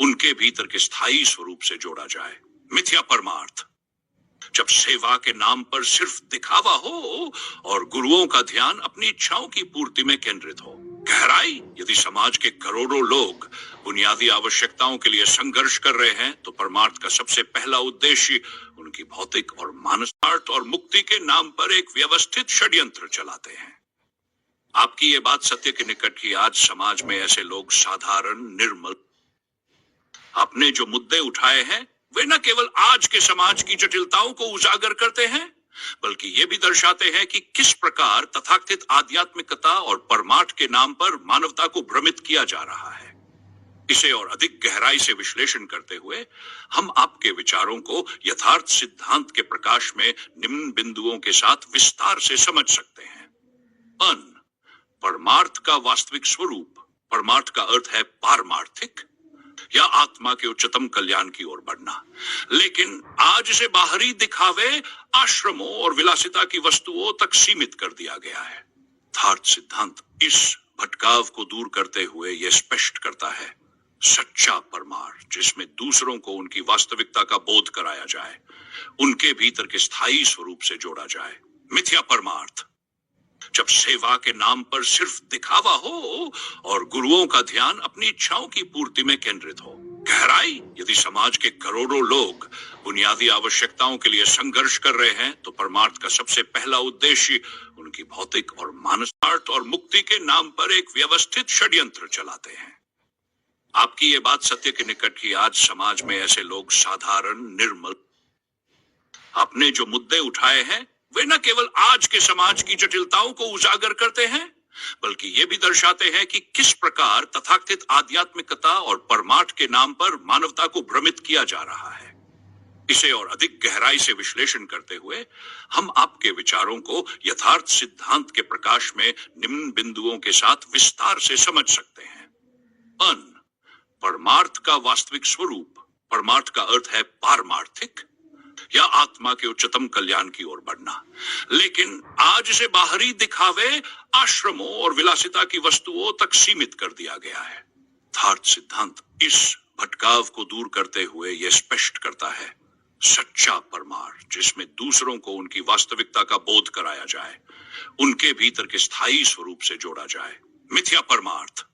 उनके भीतर के स्थायी स्वरूप से जोड़ा जाए। मिथ्या परमार्थ, जब सेवा के नाम पर सिर्फ दिखावा हो और गुरुओं का ध्यान अपनी इच्छाओं की पूर्ति में केंद्रित हो। गहराई, यदि समाज के करोड़ों लोग बुनियादी आवश्यकताओं के लिए संघर्ष कर रहे हैं तो परमार्थ का सबसे पहला उद्देश्य उनकी भौतिक और मानसिक और मुक्ति के नाम पर एक व्यवस्थित षड्यंत्र चलाते हैं। आपकी ये बात सत्य के निकट की। आज समाज में ऐसे लोग साधारण, निर्मल, आपने जो मुद्दे उठाए हैं वे न केवल आज के समाज की जटिलताओं को उजागर करते हैं, बल्कि ये भी दर्शाते हैं कि किस प्रकार तथाकथित आध्यात्मिकता और परमार्थ के नाम पर मानवता को भ्रमित किया जा रहा है। इसे और अधिक गहराई से विश्लेषण करते हुए हम आपके विचारों को यथार्थ सिद्धांत के प्रकाश में निम्न बिंदुओं के साथ विस्तार से समझ सकते हैं। परमार्थ का वास्तविक स्वरूप। परमार्थ का अर्थ है पारमार्थिक या आत्मा के उच्चतम कल्याण की ओर बढ़ना। लेकिन आज इसे बाहरी दिखावे, आश्रमों और विलासिता की वस्तुओं तक सीमित कर दिया गया है। यथार्थ सिद्धांत इस भटकाव को दूर करते हुए यह स्पष्ट करता है, सच्चा परमार्थ जिसमें दूसरों को उनकी वास्तविकता का बोध कराया जाए, उनके भीतर के स्थायी स्वरूप से जोड़ा जाए। मिथ्या परमार्थ जब सेवा के नाम पर सिर्फ दिखावा हो और गुरुओं का ध्यान अपनी इच्छाओं की पूर्ति में केंद्रित हो। गहराई यदि समाज के करोड़ों लोग बुनियादी आवश्यकताओं के लिए संघर्ष कर रहे हैं, तो परमार्थ का सबसे पहला उद्देश्य उनकी भौतिक और मानसिक और मुक्ति के नाम पर एक व्यवस्थित षड्यंत्र चलाते हैं। आपकी ये बात सत्य के निकट की आज समाज में ऐसे लोग साधारण, निर्मल, आपने जो मुद्दे उठाए हैं वे न केवल आज के समाज की जटिलताओं को उजागर करते हैं, बल्कि ये भी दर्शाते हैं कि किस प्रकार तथाकथित आध्यात्मिकता और परमार्थ के नाम पर मानवता को भ्रमित किया जा रहा है। इसे और अधिक गहराई से विश्लेषण करते हुए हम आपके विचारों को यथार्थ सिद्धांत के प्रकाश में निम्न बिंदुओं के साथ विस्तार से समझ सकते हैं। परमार्थ का वास्तविक स्वरूप। परमार्थ का अर्थ है पारमार्थिक या आत्मा के उच्चतम कल्याण की ओर बढ़ना। लेकिन आज इसे बाहरी दिखावे, आश्रमों और विलासिता की वस्तुओं तक सीमित कर दिया गया है। यथार्थ सिद्धांत इस भटकाव को दूर करते हुए यह स्पष्ट करता है, सच्चा परमार्थ जिसमें दूसरों को उनकी वास्तविकता का बोध कराया जाए, उनके भीतर के स्थायी स्वरूप से जोड़ा जाए। मिथ्या परमार्थ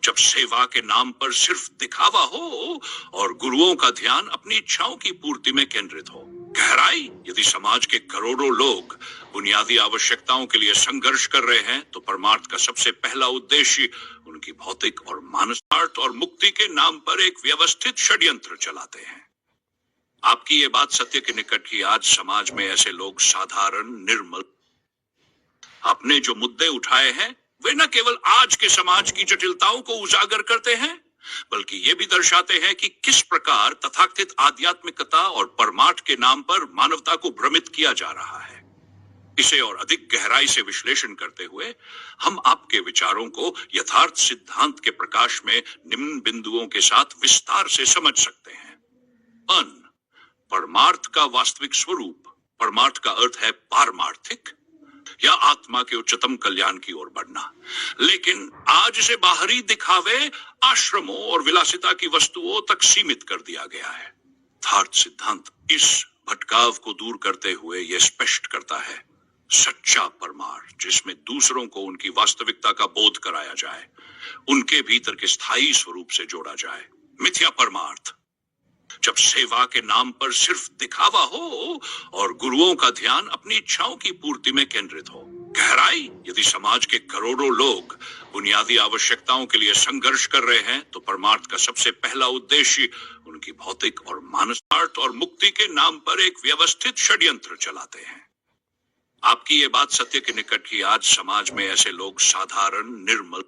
जब सेवा के नाम पर सिर्फ दिखावा हो और गुरुओं का ध्यान अपनी इच्छाओं की पूर्ति में केंद्रित हो। गहराई यदि समाज के करोड़ों लोग बुनियादी आवश्यकताओं के लिए संघर्ष कर रहे हैं, तो परमार्थ का सबसे पहला उद्देश्य उनकी भौतिक और मानसिक और मुक्ति के नाम पर एक व्यवस्थित षड्यंत्र चलाते हैं। आपकी ये बात सत्य के निकट की आज समाज में ऐसे लोग साधारण, निर्मल, आपने जो मुद्दे उठाए हैं वे न केवल आज के समाज की जटिलताओं को उजागर करते हैं, बल्कि ये भी दर्शाते हैं कि किस प्रकार तथाकथित आध्यात्मिकता और परमार्थ के नाम पर मानवता को भ्रमित किया जा रहा है। इसे और अधिक गहराई से विश्लेषण करते हुए हम आपके विचारों को यथार्थ सिद्धांत के प्रकाश में निम्न बिंदुओं के साथ विस्तार से समझ सकते हैं। परमार्थ का वास्तविक स्वरूप। परमार्थ का अर्थ है पारमार्थिक या आत्मा के उच्चतम कल्याण की ओर बढ़ना। लेकिन आज इसे बाहरी दिखावे, आश्रमों और विलासिता की वस्तुओं तक सीमित कर दिया गया है। यथार्थ सिद्धांत इस भटकाव को दूर करते हुए यह स्पष्ट करता है, सच्चा परमार्थ जिसमें दूसरों को उनकी वास्तविकता का बोध कराया जाए, उनके भीतर के स्थायी स्वरूप से जोड़ा जाए। मिथ्या परमार्थ जब सेवा के नाम पर सिर्फ दिखावा हो और गुरुओं का ध्यान अपनी इच्छाओं की पूर्ति में केंद्रित हो। गहराई यदि समाज के करोड़ों लोग बुनियादी आवश्यकताओं के लिए संघर्ष कर रहे हैं, तो परमार्थ का सबसे पहला उद्देश्य उनकी भौतिक और मानसिक और मुक्ति के नाम पर एक व्यवस्थित षड्यंत्र चलाते हैं। आपकी ये बात सत्य के निकट की आज समाज में ऐसे लोग साधारण, निर्मल,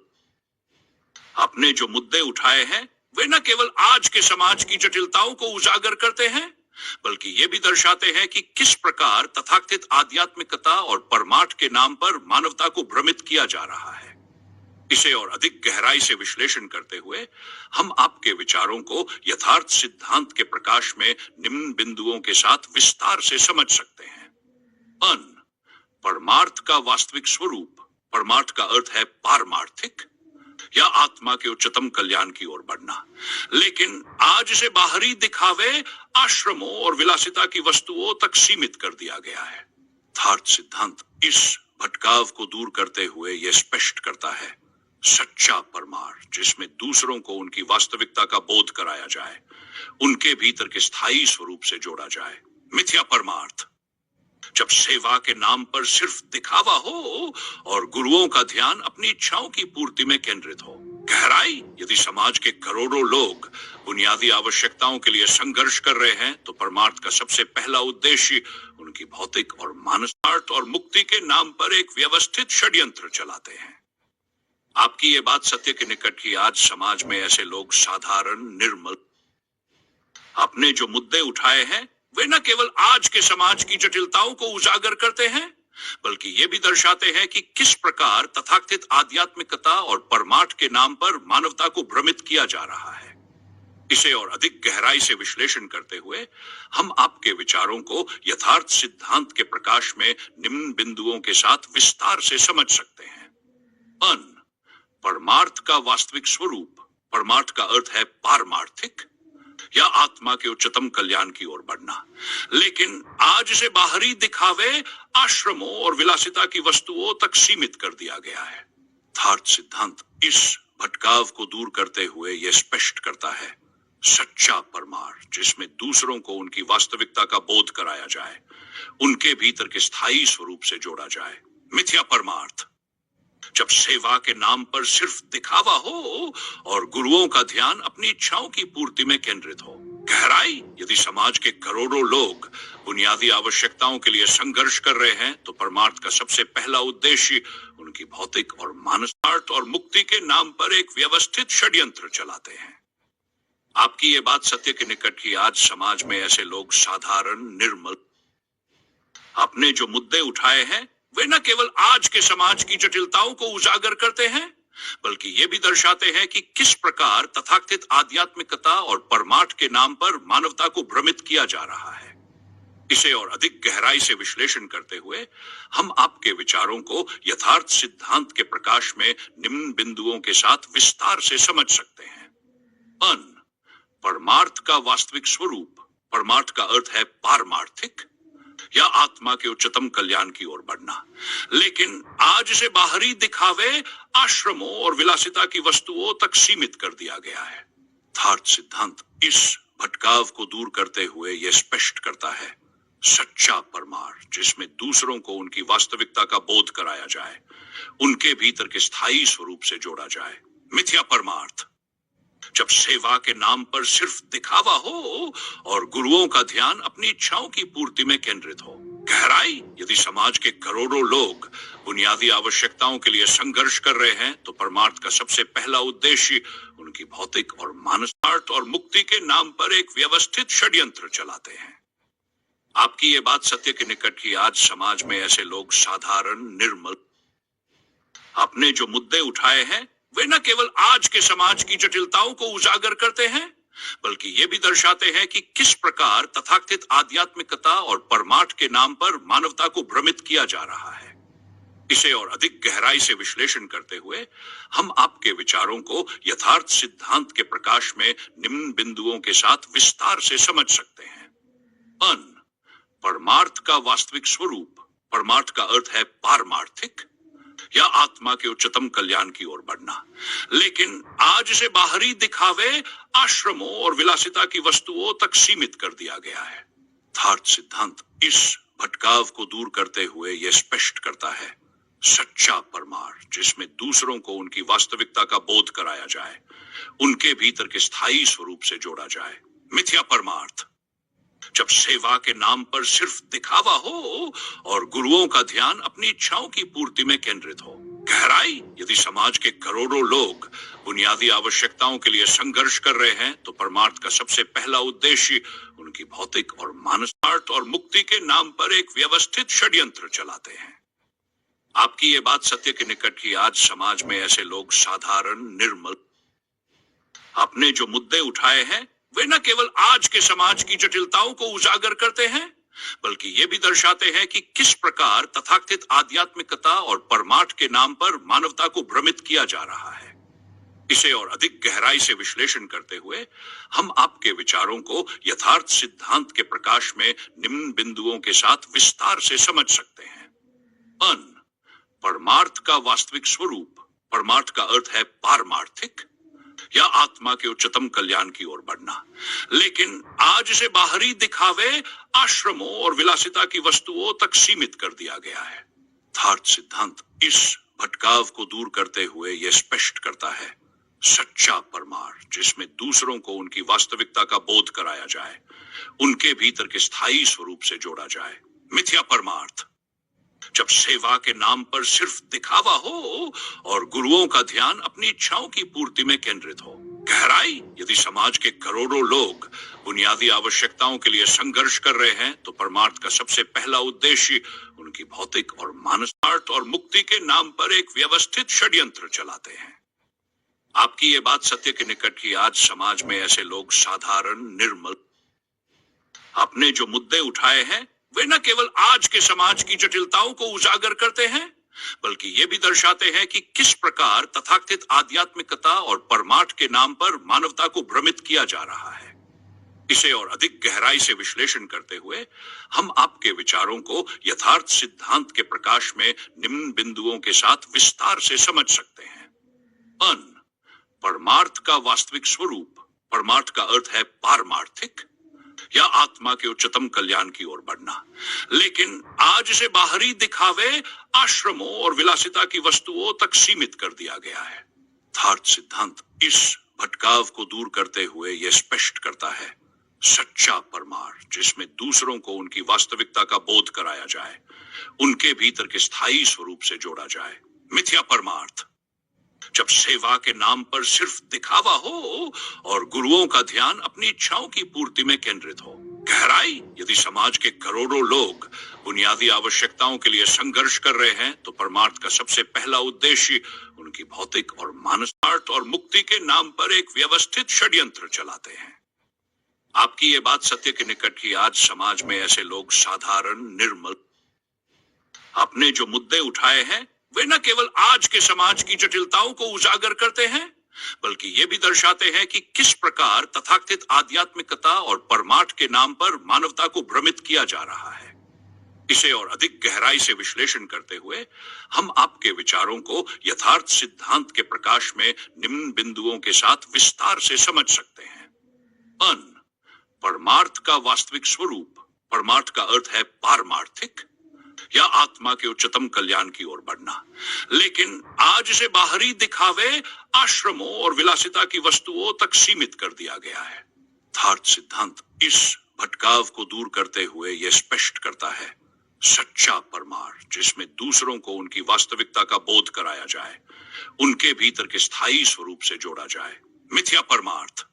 आपने जो मुद्दे उठाए हैं वे न केवल आज के समाज की जटिलताओं को उजागर करते हैं, बल्कि ये भी दर्शाते हैं कि किस प्रकार तथाकथित आध्यात्मिकता और परमार्थ के नाम पर मानवता को भ्रमित किया जा रहा है। इसे और अधिक गहराई से विश्लेषण करते हुए हम आपके विचारों को यथार्थ सिद्धांत के प्रकाश में निम्न बिंदुओं के साथ विस्तार से समझ सकते हैं। परमार्थ का वास्तविक स्वरूप। परमार्थ का अर्थ है पारमार्थिक या आत्मा के उच्चतम कल्याण की ओर बढ़ना। लेकिन आज इसे बाहरी दिखावे, आश्रमों और विलासिता की वस्तुओं तक सीमित कर दिया गया है। यथार्थ सिद्धांत इस भटकाव को दूर करते हुए यह स्पष्ट करता है, सच्चा परमार्थ जिसमें दूसरों को उनकी वास्तविकता का बोध कराया जाए, उनके भीतर के स्थायी स्वरूप से जोड़ा जाए। मिथ्या परमार्थ जब सेवा के नाम पर सिर्फ दिखावा हो और गुरुओं का ध्यान अपनी इच्छाओं की पूर्ति में केंद्रित हो। गहराई यदि समाज के करोड़ों लोग बुनियादी आवश्यकताओं के लिए संघर्ष कर रहे हैं, तो परमार्थ का सबसे पहला उद्देश्य उनकी भौतिक और मानसिक और मुक्ति के नाम पर एक व्यवस्थित षड्यंत्र चलाते हैं। आपकी ये बात सत्य के निकट की आज समाज में ऐसे लोग साधारण, निर्मल, आपने जो मुद्दे उठाए हैं वे न केवल आज के समाज की जटिलताओं को उजागर करते हैं, बल्कि ये भी दर्शाते हैं कि किस प्रकार तथाकथित आध्यात्मिकता और परमार्थ के नाम पर मानवता को भ्रमित किया जा रहा है। इसे और अधिक गहराई से विश्लेषण करते हुए हम आपके विचारों को यथार्थ सिद्धांत के प्रकाश में निम्न बिंदुओं के साथ विस्तार से समझ सकते हैं। अन, परमार्थ का वास्तविक स्वरूप। परमार्थ का अर्थ है पारमार्थिक या आत्मा के उच्चतम कल्याण की ओर बढ़ना, लेकिन आज इसे बाहरी दिखावे, आश्रमों और विलासिता की वस्तुओं तक सीमित कर दिया गया है। यथार्थ सिद्धांत इस भटकाव को दूर करते हुए यह स्पष्ट करता है, सच्चा परमार्थ जिसमें दूसरों को उनकी वास्तविकता का बोध कराया जाए, उनके भीतर के स्थायी स्वरूप से जोड़ा जाए। मिथ्या परमार्थ, जब सेवा के नाम पर सिर्फ दिखावा हो और गुरुओं का ध्यान अपनी इच्छाओं की पूर्ति में केंद्रित हो। गहराई, यदि समाज के करोड़ों लोग बुनियादी आवश्यकताओं के लिए संघर्ष कर रहे हैं, तो परमार्थ का सबसे पहला उद्देश्य उनकी भौतिक और मानसिक और मुक्ति के नाम पर एक व्यवस्थित षड्यंत्र चलाते हैं। आपकी ये बात सत्य के निकट की आज समाज में ऐसे लोग साधारण, निर्मल, आपने जो मुद्दे उठाए हैं वे न केवल आज के समाज की जटिलताओं को उजागर करते हैं, बल्कि ये भी दर्शाते हैं कि किस प्रकार तथाकथित आध्यात्मिकता और परमार्थ के नाम पर मानवता को भ्रमित किया जा रहा है। इसे और अधिक गहराई से विश्लेषण करते हुए हम आपके विचारों को यथार्थ सिद्धांत के प्रकाश में निम्न बिंदुओं के साथ विस्तार से समझ सकते हैं। अन, परमार्थ का वास्तविक स्वरूप। परमार्थ का अर्थ है पारमार्थिक या आत्मा के उच्चतम कल्याण की ओर बढ़ना, लेकिन आज इसे बाहरी दिखावे, आश्रमों और विलासिता की वस्तुओं तक सीमित कर दिया गया है। यथार्थ सिद्धांत इस भटकाव को दूर करते हुए यह स्पष्ट करता है, सच्चा परमार्थ जिसमें दूसरों को उनकी वास्तविकता का बोध कराया जाए, उनके भीतर के स्थायी स्वरूप से जोड़ा जाए। मिथ्या परमार्थ, जब सेवा के नाम पर सिर्फ दिखावा हो और गुरुओं का ध्यान अपनी इच्छाओं की पूर्ति में केंद्रित हो। गहराई, यदि समाज के करोड़ों लोग बुनियादी आवश्यकताओं के लिए संघर्ष कर रहे हैं, तो परमार्थ का सबसे पहला उद्देश्य उनकी भौतिक और मानसिक और मुक्ति के नाम पर एक व्यवस्थित षड्यंत्र चलाते हैं। आपकी ये बात सत्य के निकट की आज समाज में ऐसे लोग साधारण, निर्मल, आपने जो मुद्दे उठाए हैं वे न केवल आज के समाज की जटिलताओं को उजागर करते हैं, बल्कि ये भी दर्शाते हैं कि किस प्रकार तथाकथित आध्यात्मिकता और परमार्थ के नाम पर मानवता को भ्रमित किया जा रहा है। इसे और अधिक गहराई से विश्लेषण करते हुए हम आपके विचारों को यथार्थ सिद्धांत के प्रकाश में निम्न बिंदुओं के साथ विस्तार से समझ सकते हैं। अन, परमार्थ का वास्तविक स्वरूप। परमार्थ का अर्थ है पारमार्थिक या आत्मा के उच्चतम कल्याण की ओर बढ़ना, लेकिन आज इसे बाहरी दिखावे, आश्रमों और विलासिता की वस्तुओं तक सीमित कर दिया गया है। यथार्थ सिद्धांत इस भटकाव को दूर करते हुए यह स्पष्ट करता है, सच्चा परमार्थ जिसमें दूसरों को उनकी वास्तविकता का बोध कराया जाए, उनके भीतर के स्थायी स्वरूप से जोड़ा जाए। मिथ्या परमार्थ, जब सेवा के नाम पर सिर्फ दिखावा हो और गुरुओं का ध्यान अपनी इच्छाओं की पूर्ति में केंद्रित हो। गहराई, यदि समाज के करोड़ों लोग बुनियादी आवश्यकताओं के लिए संघर्ष कर रहे हैं, तो परमार्थ का सबसे पहला उद्देश्य उनकी भौतिक और मानसिक और मुक्ति के नाम पर एक व्यवस्थित षड्यंत्र चलाते हैं। आपकी ये बात सत्य के निकट की आज समाज में ऐसे लोग साधारण, निर्मल, आपने जो मुद्दे उठाए हैं वे न केवल आज के समाज की जटिलताओं को उजागर करते हैं, बल्कि ये भी दर्शाते हैं कि किस प्रकार तथाकथित आध्यात्मिकता और परमार्थ के नाम पर मानवता को भ्रमित किया जा रहा है। इसे और अधिक गहराई से विश्लेषण करते हुए हम आपके विचारों को यथार्थ सिद्धांत के प्रकाश में निम्न बिंदुओं के साथ विस्तार से समझ सकते हैं। अन, परमार्थ का वास्तविक स्वरूप। परमार्थ का अर्थ है पारमार्थिक या आत्मा के उच्चतम कल्याण की ओर बढ़ना, लेकिन आज इसे बाहरी दिखावे, आश्रमों और विलासिता की वस्तुओं तक सीमित कर दिया गया है। यथार्थ सिद्धांत इस भटकाव को दूर करते हुए यह स्पष्ट करता है, सच्चा परमार्थ जिसमें दूसरों को उनकी वास्तविकता का बोध कराया जाए, उनके भीतर के स्थायी स्वरूप से जोड़ा जाए। मिथ्या परमार्थ, जब सेवा के नाम पर सिर्फ दिखावा हो और गुरुओं का ध्यान अपनी इच्छाओं की पूर्ति में केंद्रित हो। गहराई, यदि समाज के करोड़ों लोग बुनियादी आवश्यकताओं के लिए संघर्ष कर रहे हैं, तो परमार्थ का सबसे पहला उद्देश्य उनकी भौतिक और मानसिक और मुक्ति के नाम पर एक व्यवस्थित षड्यंत्र चलाते हैं। आपकी ये बात सत्य के निकट की। आज समाज में ऐसे लोग साधारण, निर्मल, आपने जो मुद्दे उठाए हैं वे न केवल आज के समाज की जटिलताओं को उजागर करते हैं, बल्कि ये भी दर्शाते हैं कि किस प्रकार तथाकथित आध्यात्मिकता और परमार्थ के नाम पर मानवता को भ्रमित किया जा रहा है। इसे और अधिक गहराई से विश्लेषण करते हुए हम आपके विचारों को यथार्थ सिद्धांत के प्रकाश में निम्न बिंदुओं के साथ विस्तार से समझ सकते हैं। परमार्थ का वास्तविक स्वरूप। परमार्थ का अर्थ है पारमार्थिक या आत्मा के उच्चतम कल्याण की ओर बढ़ना। लेकिन आज इसे बाहरी दिखावे, आश्रमों और विलासिता की वस्तुओं तक सीमित कर दिया गया है। यथार्थ सिद्धांत इस भटकाव को दूर करते हुए यह स्पष्ट करता है, सच्चा परमार्थ जिसमें दूसरों को उनकी वास्तविकता का बोध कराया जाए, उनके भीतर के स्थायी स्वरूप से जोड़ा जाए। मिथ्या परमार्थ जब सेवा के नाम पर सिर्फ दिखावा हो और गुरुओं का ध्यान अपनी इच्छाओं की पूर्ति में केंद्रित हो। गहराई यदि समाज के करोड़ों लोग बुनियादी आवश्यकताओं के लिए संघर्ष कर रहे हैं तो परमार्थ का सबसे पहला उद्देश्य उनकी भौतिक और मानसिक और मुक्ति के नाम पर एक व्यवस्थित षड्यंत्र चलाते हैं। आपकी ये बात सत्य के निकट की। आज समाज में ऐसे लोग साधारण, निर्मल, आपने जो मुद्दे उठाए हैं वे न केवल आज के समाज की जटिलताओं को उजागर करते हैं, बल्कि ये भी दर्शाते हैं कि किस प्रकार तथाकथित आध्यात्मिकता और परमार्थ के नाम पर मानवता को भ्रमित किया जा रहा है। इसे और अधिक गहराई से विश्लेषण करते हुए हम आपके विचारों को यथार्थ सिद्धांत के प्रकाश में निम्न बिंदुओं के साथ विस्तार से समझ सकते हैं। परमार्थ का वास्तविक स्वरूप। परमार्थ का अर्थ है पारमार्थिक या आत्मा के उच्चतम कल्याण की ओर बढ़ना। लेकिन आज इसे बाहरी दिखावे, आश्रमों और विलासिता की वस्तुओं तक सीमित कर दिया गया है। यथार्थ सिद्धांत इस भटकाव को दूर करते हुए यह स्पष्ट करता है, सच्चा परमार्थ जिसमें दूसरों को उनकी वास्तविकता का बोध कराया जाए, उनके भीतर के स्थायी स्वरूप से जोड़ा जाए। मिथ्या परमार्थ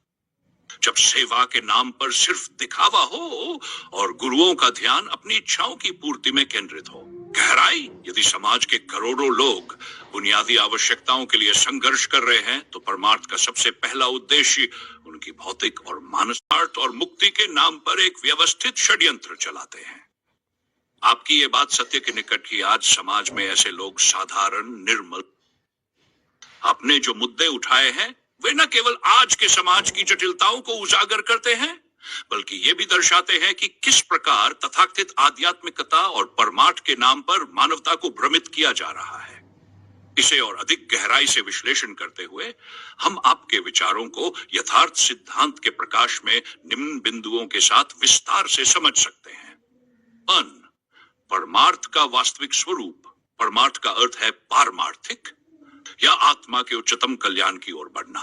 जब सेवा के नाम पर सिर्फ दिखावा हो और गुरुओं का ध्यान अपनी इच्छाओं की पूर्ति में केंद्रित हो। गहराई यदि समाज के करोड़ों लोग बुनियादी आवश्यकताओं के लिए संघर्ष कर रहे हैं तो परमार्थ का सबसे पहला उद्देश्य उनकी भौतिक और मानसिक और मुक्ति के नाम पर एक व्यवस्थित षड्यंत्र चलाते हैं। आपकी ये बात सत्य के निकट की। आज समाज में ऐसे लोग साधारण, निर्मल, आपने जो मुद्दे उठाए हैं वे न केवल आज के समाज की जटिलताओं को उजागर करते हैं, बल्कि ये भी दर्शाते हैं कि किस प्रकार तथाकथित आध्यात्मिकता और परमार्थ के नाम पर मानवता को भ्रमित किया जा रहा है। इसे और अधिक गहराई से विश्लेषण करते हुए हम आपके विचारों को यथार्थ सिद्धांत के प्रकाश में निम्न बिंदुओं के साथ विस्तार से समझ सकते हैं। परमार्थ का वास्तविक स्वरूप। परमार्थ का अर्थ है पारमार्थिक या आत्मा के उच्चतम कल्याण की ओर बढ़ना।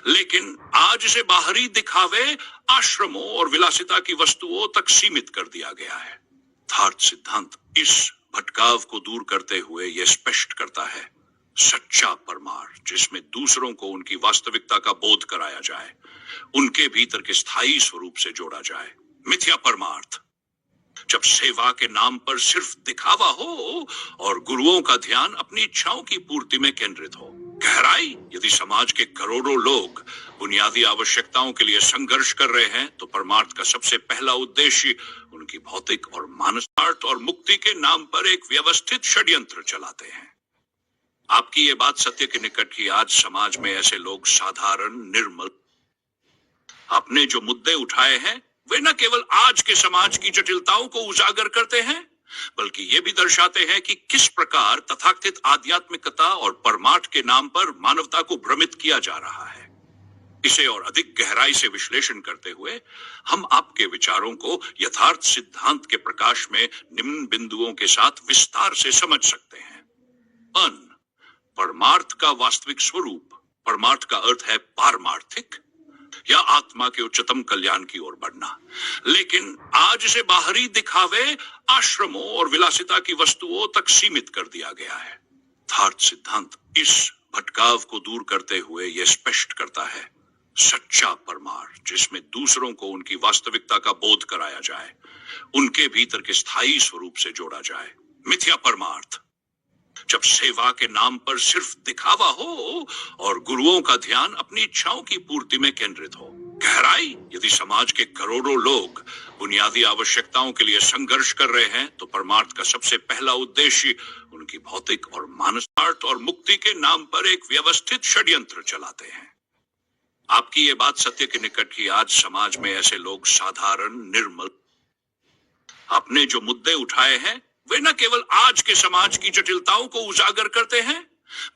लेकिन आज इसे बाहरी दिखावे, आश्रमों और विलासिता की वस्तुओं तक सीमित कर दिया गया है। यथार्थ सिद्धांत इस भटकाव को दूर करते हुए यह स्पष्ट करता है, सच्चा परमार्थ जिसमें दूसरों को उनकी वास्तविकता का बोध कराया जाए, उनके भीतर के स्थायी स्वरूप से जोड़ा जाए। मिथ्या परमार्थ जब सेवा के नाम पर सिर्फ दिखावा हो और गुरुओं का ध्यान अपनी इच्छाओं की पूर्ति में केंद्रित हो। गहराई यदि समाज के करोड़ों लोग बुनियादी आवश्यकताओं के लिए संघर्ष कर रहे हैं तो परमार्थ का सबसे पहला उद्देश्य उनकी भौतिक और मानसिक और मुक्ति के नाम पर एक व्यवस्थित षड्यंत्र चलाते हैं। आपकी ये बात सत्य के निकट की। आज समाज में ऐसे लोग साधारण, निर्मल, आपने जो मुद्दे उठाए हैं वे न केवल आज के समाज की जटिलताओं को उजागर करते हैं, बल्कि ये भी दर्शाते हैं कि किस प्रकार तथाकथित आध्यात्मिकता और परमार्थ के नाम पर मानवता को भ्रमित किया जा रहा है। इसे और अधिक गहराई से विश्लेषण करते हुए हम आपके विचारों को यथार्थ सिद्धांत के प्रकाश में निम्न बिंदुओं के साथ विस्तार से समझ सकते हैं। परमार्थ का वास्तविक स्वरूप। परमार्थ का अर्थ है पारमार्थिक या आत्मा के उच्चतम कल्याण की ओर बढ़ना। लेकिन आज इसे बाहरी दिखावे, आश्रमों और विलासिता की वस्तुओं तक सीमित कर दिया गया है। यथार्थ सिद्धांत इस भटकाव को दूर करते हुए यह स्पष्ट करता है, सच्चा परमार्थ जिसमें दूसरों को उनकी वास्तविकता का बोध कराया जाए, उनके भीतर के स्थायी स्वरूप से जोड़ा जाए। मिथ्या परमार्थ जब सेवा के नाम पर सिर्फ दिखावा हो और गुरुओं का ध्यान अपनी इच्छाओं की पूर्ति में केंद्रित हो। गहराई, यदि समाज के करोड़ों लोग बुनियादी आवश्यकताओं के लिए संघर्ष कर रहे हैं तो परमार्थ का सबसे पहला उद्देश्य उनकी भौतिक और मानसिक और मुक्ति के नाम पर एक व्यवस्थित षड्यंत्र चलाते हैं। आपकी ये बात सत्य के निकट की आज समाज में ऐसे लोग साधारण, निर्मल, आपने जो मुद्दे उठाए हैं वे न केवल आज के समाज की जटिलताओं को उजागर करते हैं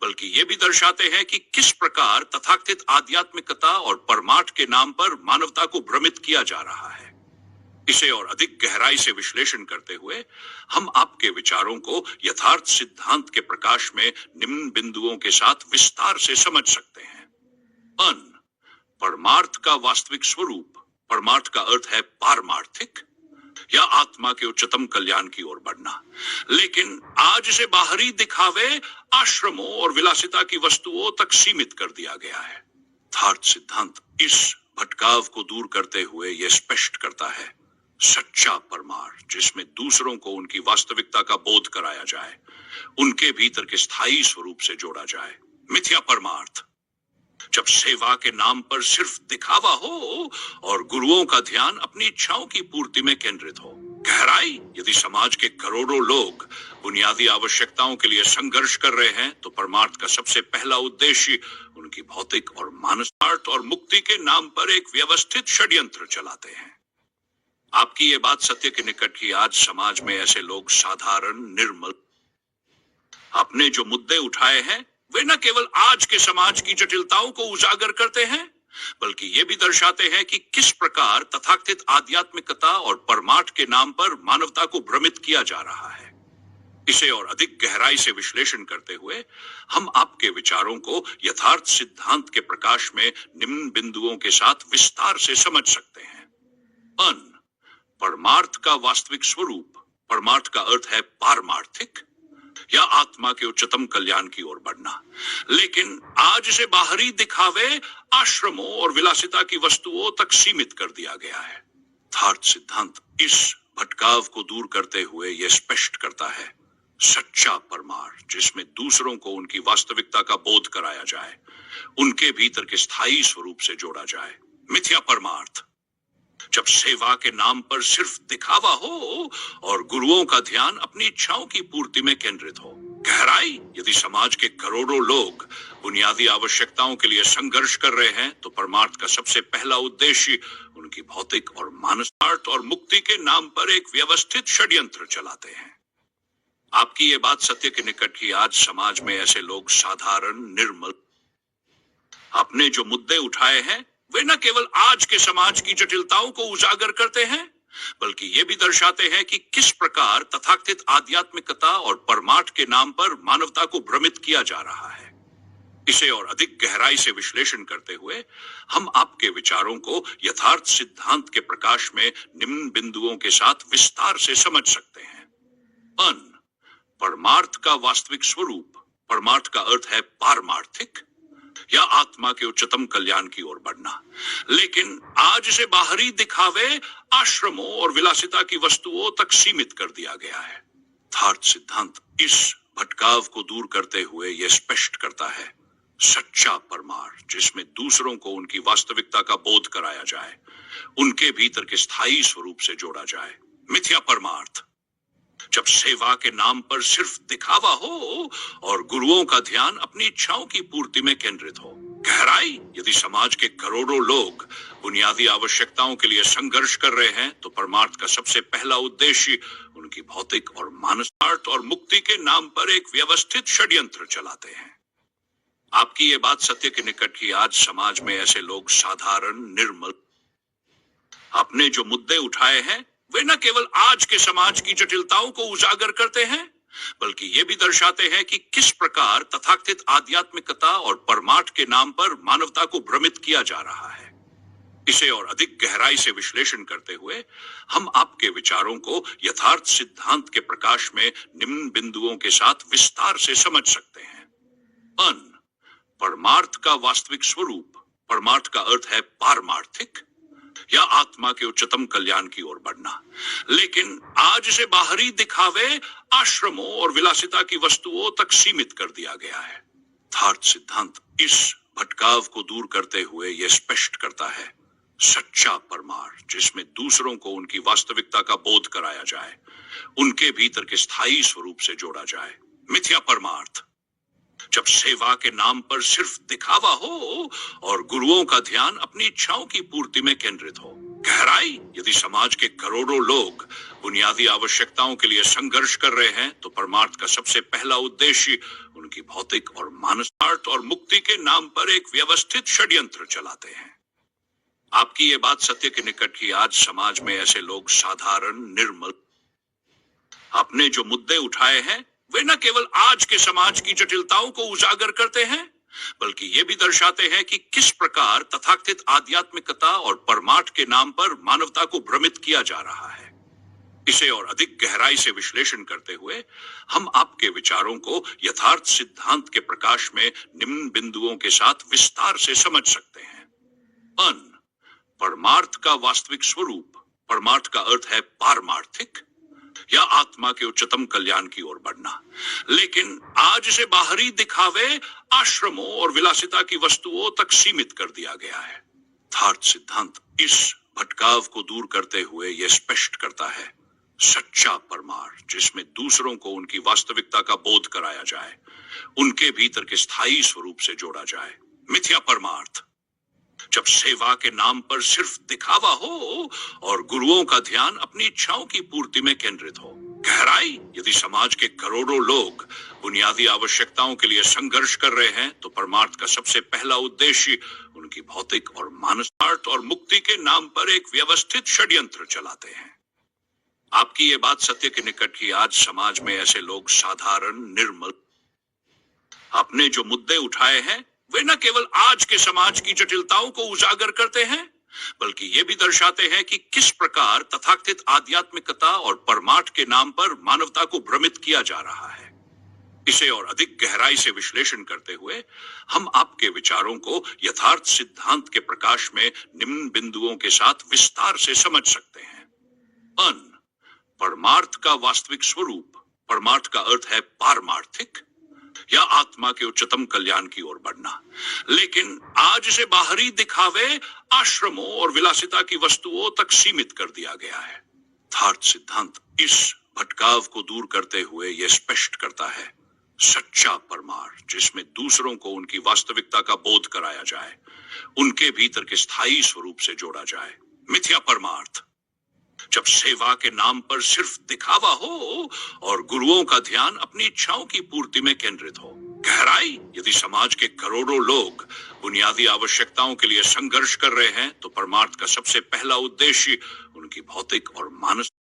बल्कि ये भी दर्शाते हैं कि किस प्रकार तथाकथित आध्यात्मिकता और परमार्थ के नाम पर मानवता को भ्रमित किया जा रहा है। इसे और अधिक गहराई से विश्लेषण करते हुए हम आपके विचारों को यथार्थ सिद्धांत के प्रकाश में निम्न बिंदुओं के साथ विस्तार से समझ सकते हैं। परमार्थ का वास्तविक स्वरूप। परमार्थ का अर्थ है पारमार्थिक या आत्मा के उच्चतम कल्याण की ओर बढ़ना, लेकिन आज इसे बाहरी दिखावे, आश्रमों और विलासिता की वस्तुओं तक सीमित कर दिया गया है। यथार्थ सिद्धांत इस भटकाव को दूर करते हुए यह स्पष्ट करता है, सच्चा परमार्थ जिसमें दूसरों को उनकी वास्तविकता का बोध कराया जाए, उनके भीतर के स्थायी स्वरूप से जोड़ा जाए। मिथ्या परमार्थ, जब सेवा के नाम पर सिर्फ दिखावा हो और गुरुओं का ध्यान अपनी इच्छाओं की पूर्ति में केंद्रित हो। गहराई, यदि समाज के करोड़ों लोग बुनियादी आवश्यकताओं के लिए संघर्ष कर रहे हैं तो परमार्थ का सबसे पहला उद्देश्य उनकी भौतिक और मानसिक और मुक्ति के नाम पर एक व्यवस्थित षड्यंत्र चलाते हैं। आपकी ये बात सत्य के निकट की आज समाज में ऐसे लोग साधारण, निर्मल, आपने जो मुद्दे उठाए हैं वे न केवल आज के समाज की जटिलताओं को उजागर करते हैं बल्कि ये भी दर्शाते हैं कि किस प्रकार तथाकथित आध्यात्मिकता और परमार्थ के नाम पर मानवता को भ्रमित किया जा रहा है। इसे और अधिक गहराई से विश्लेषण करते हुए हम आपके विचारों को यथार्थ सिद्धांत के प्रकाश में निम्न बिंदुओं के साथ विस्तार से समझ सकते हैं। परमार्थ का वास्तविक स्वरूप। परमार्थ का अर्थ है पारमार्थिक या आत्मा के उच्चतम कल्याण की ओर बढ़ना, लेकिन आज इसे बाहरी दिखावे, आश्रमों और विलासिता की वस्तुओं तक सीमित कर दिया गया है। यथार्थ सिद्धांत इस भटकाव को दूर करते हुए यह स्पष्ट करता है, सच्चा परमार्थ जिसमें दूसरों को उनकी वास्तविकता का बोध कराया जाए, उनके भीतर के स्थायी स्वरूप से जोड़ा जाए। मिथ्या परमार्थ, जब सेवा के नाम पर सिर्फ दिखावा हो और गुरुओं का ध्यान अपनी इच्छाओं की पूर्ति में केंद्रित हो। गहराई, यदि समाज के करोड़ों लोग बुनियादी आवश्यकताओं के लिए संघर्ष कर रहे हैं तो परमार्थ का सबसे पहला उद्देश्य उनकी भौतिक और मानसिक और मुक्ति के नाम पर एक व्यवस्थित षड्यंत्र चलाते हैं। आपकी ये बात सत्य के निकट की आज समाज में ऐसे लोग साधारण, निर्मल, आपने जो मुद्दे उठाए हैं वे न केवल आज के समाज की जटिलताओं को उजागर करते हैं बल्कि ये भी दर्शाते हैं कि किस प्रकार तथाकथित आध्यात्मिकता और परमार्थ के नाम पर मानवता को भ्रमित किया जा रहा है। इसे और अधिक गहराई से विश्लेषण करते हुए हम आपके विचारों को यथार्थ सिद्धांत के प्रकाश में निम्न बिंदुओं के साथ विस्तार से समझ सकते हैं। परमार्थ का वास्तविक स्वरूप। परमार्थ का अर्थ है पारमार्थिक या आत्मा के उच्चतम कल्याण की ओर बढ़ना, लेकिन आज इसे बाहरी दिखावे, आश्रमों और विलासिता की वस्तुओं तक सीमित कर दिया गया है। यथार्थ सिद्धांत इस भटकाव को दूर करते हुए यह स्पष्ट करता है, सच्चा परमार्थ जिसमें दूसरों को उनकी वास्तविकता का बोध कराया जाए, उनके भीतर के स्थायी स्वरूप से जोड़ा जाए। मिथ्या परमार्थ, जब सेवा के नाम पर सिर्फ दिखावा हो और गुरुओं का ध्यान अपनी इच्छाओं की पूर्ति में केंद्रित हो। गहराई, यदि समाज के करोड़ों लोग बुनियादी आवश्यकताओं के लिए संघर्ष कर रहे हैं तो परमार्थ का सबसे पहला उद्देश्य उनकी भौतिक और मानसिक और मुक्ति के नाम पर एक व्यवस्थित षड्यंत्र चलाते हैं। आपकी ये बात सत्य के निकट की आज समाज में ऐसे लोग साधारण, निर्मल, आपने जो मुद्दे उठाए हैं वे न केवल आज के समाज की जटिलताओं को उजागर करते हैं बल्कि ये भी दर्शाते हैं कि किस प्रकार तथाकथित आध्यात्मिकता और परमार्थ के नाम पर मानवता को भ्रमित किया जा रहा है। इसे और अधिक गहराई से विश्लेषण करते हुए हम आपके विचारों को यथार्थ सिद्धांत के प्रकाश में निम्न बिंदुओं के साथ विस्तार से समझ सकते हैं। परमार्थ का वास्तविक स्वरूप। परमार्थ का अर्थ है पारमार्थिक या आत्मा के उच्चतम कल्याण की ओर बढ़ना। लेकिन आज इसे बाहरी दिखावे, आश्रमों और विलासिता की वस्तुओं तक सीमित कर दिया गया है। यथार्थ सिद्धांत इस भटकाव को दूर करते हुए यह स्पष्ट करता है, सच्चा परमार्थ जिसमें दूसरों को उनकी वास्तविकता का बोध कराया जाए, उनके भीतर के स्थायी स्वरूप से जोड़ा जाए। मिथ्या परमार्थ जब सेवा के नाम पर सिर्फ दिखावा हो और गुरुओं का ध्यान अपनी इच्छाओं की पूर्ति में केंद्रित हो। गहराई यदि समाज के करोड़ों लोग बुनियादी आवश्यकताओं के लिए संघर्ष कर रहे हैं, तो परमार्थ का सबसे पहला उद्देश्य उनकी भौतिक और मानसिक और मुक्ति के नाम पर एक व्यवस्थित षड्यंत्र चलाते हैं। आपकी ये बात सत्य के निकट की आज समाज में ऐसे लोग साधारण निर्मल आपने जो मुद्दे उठाए हैं, वे न केवल आज के समाज की जटिलताओं को उजागर करते हैं, बल्कि ये भी दर्शाते हैं कि किस प्रकार तथाकथित आध्यात्मिकता और परमार्थ के नाम पर मानवता को भ्रमित किया जा रहा है। इसे और अधिक गहराई से विश्लेषण करते हुए हम आपके विचारों को यथार्थ सिद्धांत के प्रकाश में निम्न बिंदुओं के साथ विस्तार से समझ सकते हैं। परमार्थ का वास्तविक स्वरूप। परमार्थ का अर्थ है पारमार्थिक या आत्मा के उच्चतम कल्याण की ओर बढ़ना। लेकिन आज इसे बाहरी दिखावे, आश्रमों और विलासिता की वस्तुओं तक सीमित कर दिया गया है। यथार्थ सिद्धांत इस भटकाव को दूर करते हुए यह स्पष्ट करता है, सच्चा परमार्थ जिसमें दूसरों को उनकी वास्तविकता का बोध कराया जाए, उनके भीतर के स्थायी स्वरूप से जोड़ा जाए। मिथ्या परमार्थ जब सेवा के नाम पर सिर्फ दिखावा हो और गुरुओं का ध्यान अपनी इच्छाओं की पूर्ति में केंद्रित हो। गहराई यदि समाज के करोड़ों लोग बुनियादी आवश्यकताओं के लिए संघर्ष कर रहे हैं, तो परमार्थ का सबसे पहला उद्देश्य उनकी भौतिक और मानसिक और मुक्ति के नाम पर एक व्यवस्थित षड्यंत्र चलाते हैं। आपकी ये बात सत्य के निकट की आज समाज में ऐसे लोग साधारण निर्मल आपने जो मुद्दे उठाए हैं, वे न केवल आज के समाज की जटिलताओं को उजागर करते हैं, बल्कि ये भी दर्शाते हैं कि किस प्रकार तथाकथित आध्यात्मिकता और परमार्थ के नाम पर मानवता को भ्रमित किया जा रहा है। इसे और अधिक गहराई से विश्लेषण करते हुए हम आपके विचारों को यथार्थ सिद्धांत के प्रकाश में निम्न बिंदुओं के साथ विस्तार से समझ सकते हैं। परमार्थ का वास्तविक स्वरूप। परमार्थ का अर्थ है पारमार्थिक या आत्मा के उच्चतम कल्याण की ओर बढ़ना। लेकिन आज इसे बाहरी दिखावे, आश्रमों और विलासिता की वस्तुओं तक सीमित कर दिया गया है। यथार्थ सिद्धांत इस भटकाव को दूर करते हुए यह स्पष्ट करता है, सच्चा परमार्थ जिसमें दूसरों को उनकी वास्तविकता का बोध कराया जाए, उनके भीतर के स्थायी स्वरूप से जोड़ा जाए। मिथ्या परमार्थ जब सेवा के नाम पर सिर्फ दिखावा हो और गुरुओं का ध्यान अपनी इच्छाओं की पूर्ति में केंद्रित हो। गहराई यदि समाज के करोड़ों लोग बुनियादी आवश्यकताओं के लिए संघर्ष कर रहे हैं, तो परमार्थ का सबसे पहला उद्देश्य उनकी भौतिक और मानसिक